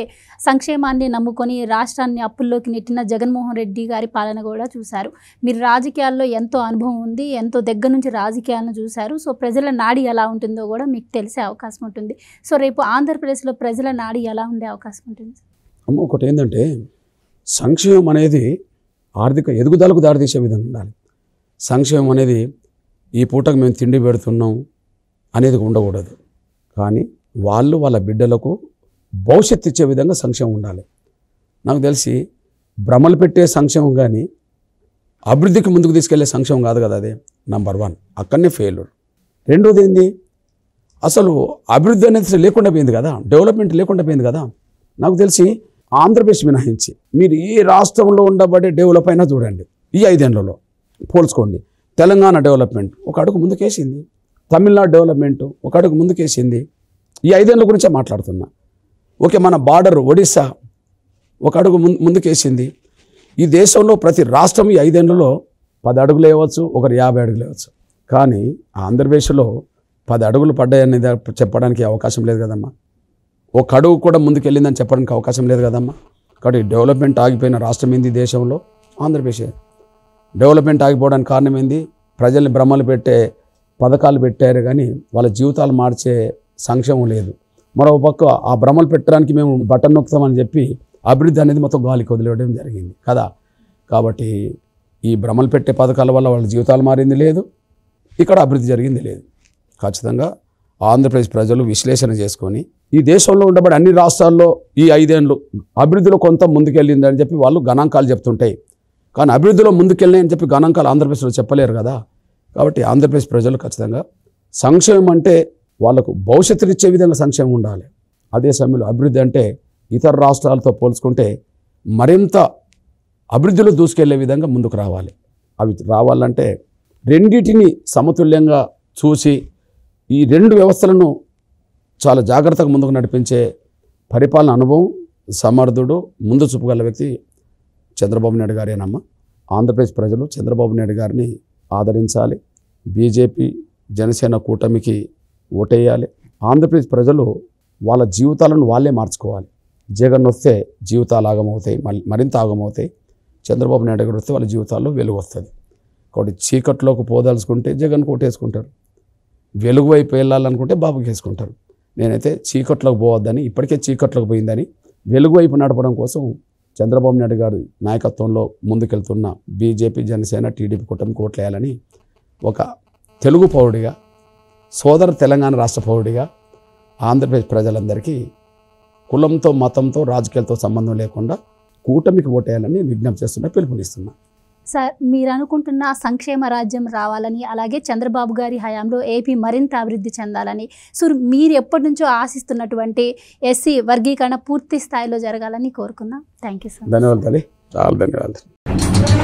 సంక్షేమాన్ని నమ్ముకొని రాష్ట్రాన్ని అప్పుల్లోకి నెట్టిన జగన్మోహన్ రెడ్డి గారి పాలన కూడా చూశారు. మీరు రాజకీయాల్లో ఎంతో అనుభవం ఉంది, ఎంతో దగ్గర నుంచి రాజకీయాలను చూశారు. సో ప్రజల నాడి ఎలా ఉంటుందో కూడా మీకు తెలిసే అవకాశం ఉంటుంది. సో రేపు ఆంధ్రప్రదేశ్లో ప్రజల నాడి ఎలా ఉండే అవకాశం ఉంటుంది? అమ్మ, ఒకటి ఏంటంటే సంక్షేమం అనేది ఆర్థిక ఎదుగుదలకు దారితీసే విధంగా ఉండాలి. సంక్షేమం అనేది ఈ పూటకు మేము తిండి పెడుతున్నాం అనేది ఉండకూడదు. కానీ వాళ్ళ బిడ్డలకు భవిష్యత్తు ఇచ్చే విధంగా సంక్షేమం ఉండాలి. నాకు తెలిసి భ్రమలు పెట్టే సంక్షేమం కానీ అభివృద్ధికి ముందుకు తీసుకెళ్లే సంక్షేమం కాదు కదా. అదే నంబర్ 1. అక్కడనే ఫెయిల్యూర్. రెండోది ఏంది, అసలు అభివృద్ధి అనేది లేకుండా పోయింది కదా, డెవలప్మెంట్ లేకుండా పోయింది కదా. నాకు తెలిసి ఆంధ్రప్రదేశ్ మినహాయించి మీరు ఏ రాష్ట్రంలో ఉండబడే డెవలప్ అయినా చూడండి, ఈ 5 ఏళ్లలో పోల్చుకోండి. తెలంగాణ డెవలప్మెంట్ ఒక అడుగు ముందుకేసింది, తమిళనాడు డెవలప్మెంట్ ఒక అడుగు ముందుకేసింది. ఈ 5 ఏళ్ళ గురించే మాట్లాడుతున్నా. ఓకే, మన బార్డర్ ఒడిస్సా ఒక అడుగు ముందుకేసింది. ఈ దేశంలో ప్రతి రాష్ట్రం ఈ 5 ఏళ్లలో 10 అడుగులు వేయవచ్చు, ఒకరు 50 అడుగులు వేయవచ్చు. కానీ ఆంధ్రప్రదేశ్లో 10 అడుగులు పడ్డాయనేది చెప్పడానికి అవకాశం లేదు కదమ్మా. ఒక అడుగు కూడా ముందుకెళ్ళిందని చెప్పడానికి అవకాశం లేదు కదమ్మా. కాబట్టి డెవలప్మెంట్ ఆగిపోయిన రాష్ట్రం ఏంది దేశంలో? ఆంధ్రప్రదేశ్. డెవలప్మెంట్ ఆగిపోవడానికి కారణం ఏంది? ప్రజల్ని భ్రమలు పెట్టే పథకాలు పెట్టారు కానీ వాళ్ళ జీవితాలు మార్చే సంక్షేమం లేదు. మరో పక్క ఆ భ్రమలు పెట్టడానికి మేము బటన్ నొక్కుతామని చెప్పి అభివృద్ధి అనేది మొత్తం గాలికి వదిలేయడం జరిగింది కదా. కాబట్టి ఈ భ్రమలు పెట్టే పథకాల వల్ల వాళ్ళ జీవితాలు మారింది లేదు, ఇక్కడ అభివృద్ధి జరిగింది లేదు. ఖచ్చితంగా ఆంధ్రప్రదేశ్ ప్రజలు విశ్లేషణ చేసుకొని ఈ దేశంలో ఉండబడి అన్ని రాష్ట్రాల్లో ఈ 5 ఏళ్ళు అభివృద్ధిలో కొంత ముందుకెళ్ళిందని చెప్పి వాళ్ళు గణాంకాలు చెప్తుంటాయి. కానీ అభివృద్ధిలో ముందుకెళ్ళినాయని చెప్పి గణాంకాలు ఆంధ్రప్రదేశ్లో చెప్పలేరు కదా. కాబట్టి ఆంధ్రప్రదేశ్ ప్రజలు ఖచ్చితంగా సంక్షేమం అంటే వాళ్ళకు భవిష్యత్తునిచ్చే విధంగా సంక్షేమం ఉండాలి. అదే సమయంలో అభివృద్ధి అంటే ఇతర రాష్ట్రాలతో పోల్చుకుంటే మరింత అభివృద్ధిలో దూసుకెళ్లే విధంగా ముందుకు రావాలి. అవి రావాలంటే రెండింటిని సమతుల్యంగా చూసి ఈ 2 వ్యవస్థలను చాలా జాగ్రత్తగా ముందుకు నడిపించే పరిపాలన అనుభవం, సమర్థుడు, ముందు చూపగల వ్యక్తి చంద్రబాబు నాయుడు గారేనమ్మా. ఆంధ్రప్రదేశ్ ప్రజలు చంద్రబాబు నాయుడు గారిని ఆదరించాలి. బీజేపీ జనసేన కూటమికి ఓటేయాలి. ఆంధ్రప్రదేశ్ ప్రజలు వాళ్ళ జీవితాలను వాళ్ళే మార్చుకోవాలి. జగన్ వస్తే జీవితాలు ఆగమవుతాయి, మరింత ఆగమవుతాయి. చంద్రబాబు నాయుడు గారు వస్తే వాళ్ళ జీవితాల్లో వెలుగు వస్తుంది. కాబట్టి చీకట్లోకి పోదలుచుకుంటే జగన్ కోటేసుకుంటారు, వెలుగు వైపు వెళ్ళాలనుకుంటే బాబుకి వేసుకుంటారు. నేనైతే చీకట్లోకి పోవద్దని, ఇప్పటికే చీకట్లోకి పోయిందని వెలుగు వైపు నడపడం కోసం చంద్రబాబు నాయుడు గారి నాయకత్వంలో ముందుకెళ్తున్న బీజేపీ జనసేన టీడీపీ కూటమికి ఓట్లేయాలని ఒక తెలుగు పౌరుడిగా, సోదర తెలంగాణ రాష్ట్ర పౌరుడిగా ఆంధ్రప్రదేశ్ ప్రజలందరికీ కులంతో, మతంతో, రాజకీయాలతో సంబంధం లేకుండా కూటమికి ఓటేయాలని విజ్ఞప్తి చేస్తున్నా, పిలుపునిస్తున్నా. సార్, మీరు అనుకుంటున్న సంక్షేమ రాజ్యం రావాలని, అలాగే చంద్రబాబు గారి హయాంలో ఏపీ మరింత అభివృద్ధి చెందాలని, సో మీరు ఎప్పటి నుంచో ఆశిస్తున్నటువంటి ఎస్సీ వర్గీకరణ పూర్తి స్థాయిలో జరగాలని కోరుకుందాం. Thank you sir. ధన్యవాదాలు, చాలా ధన్యవాదాలు.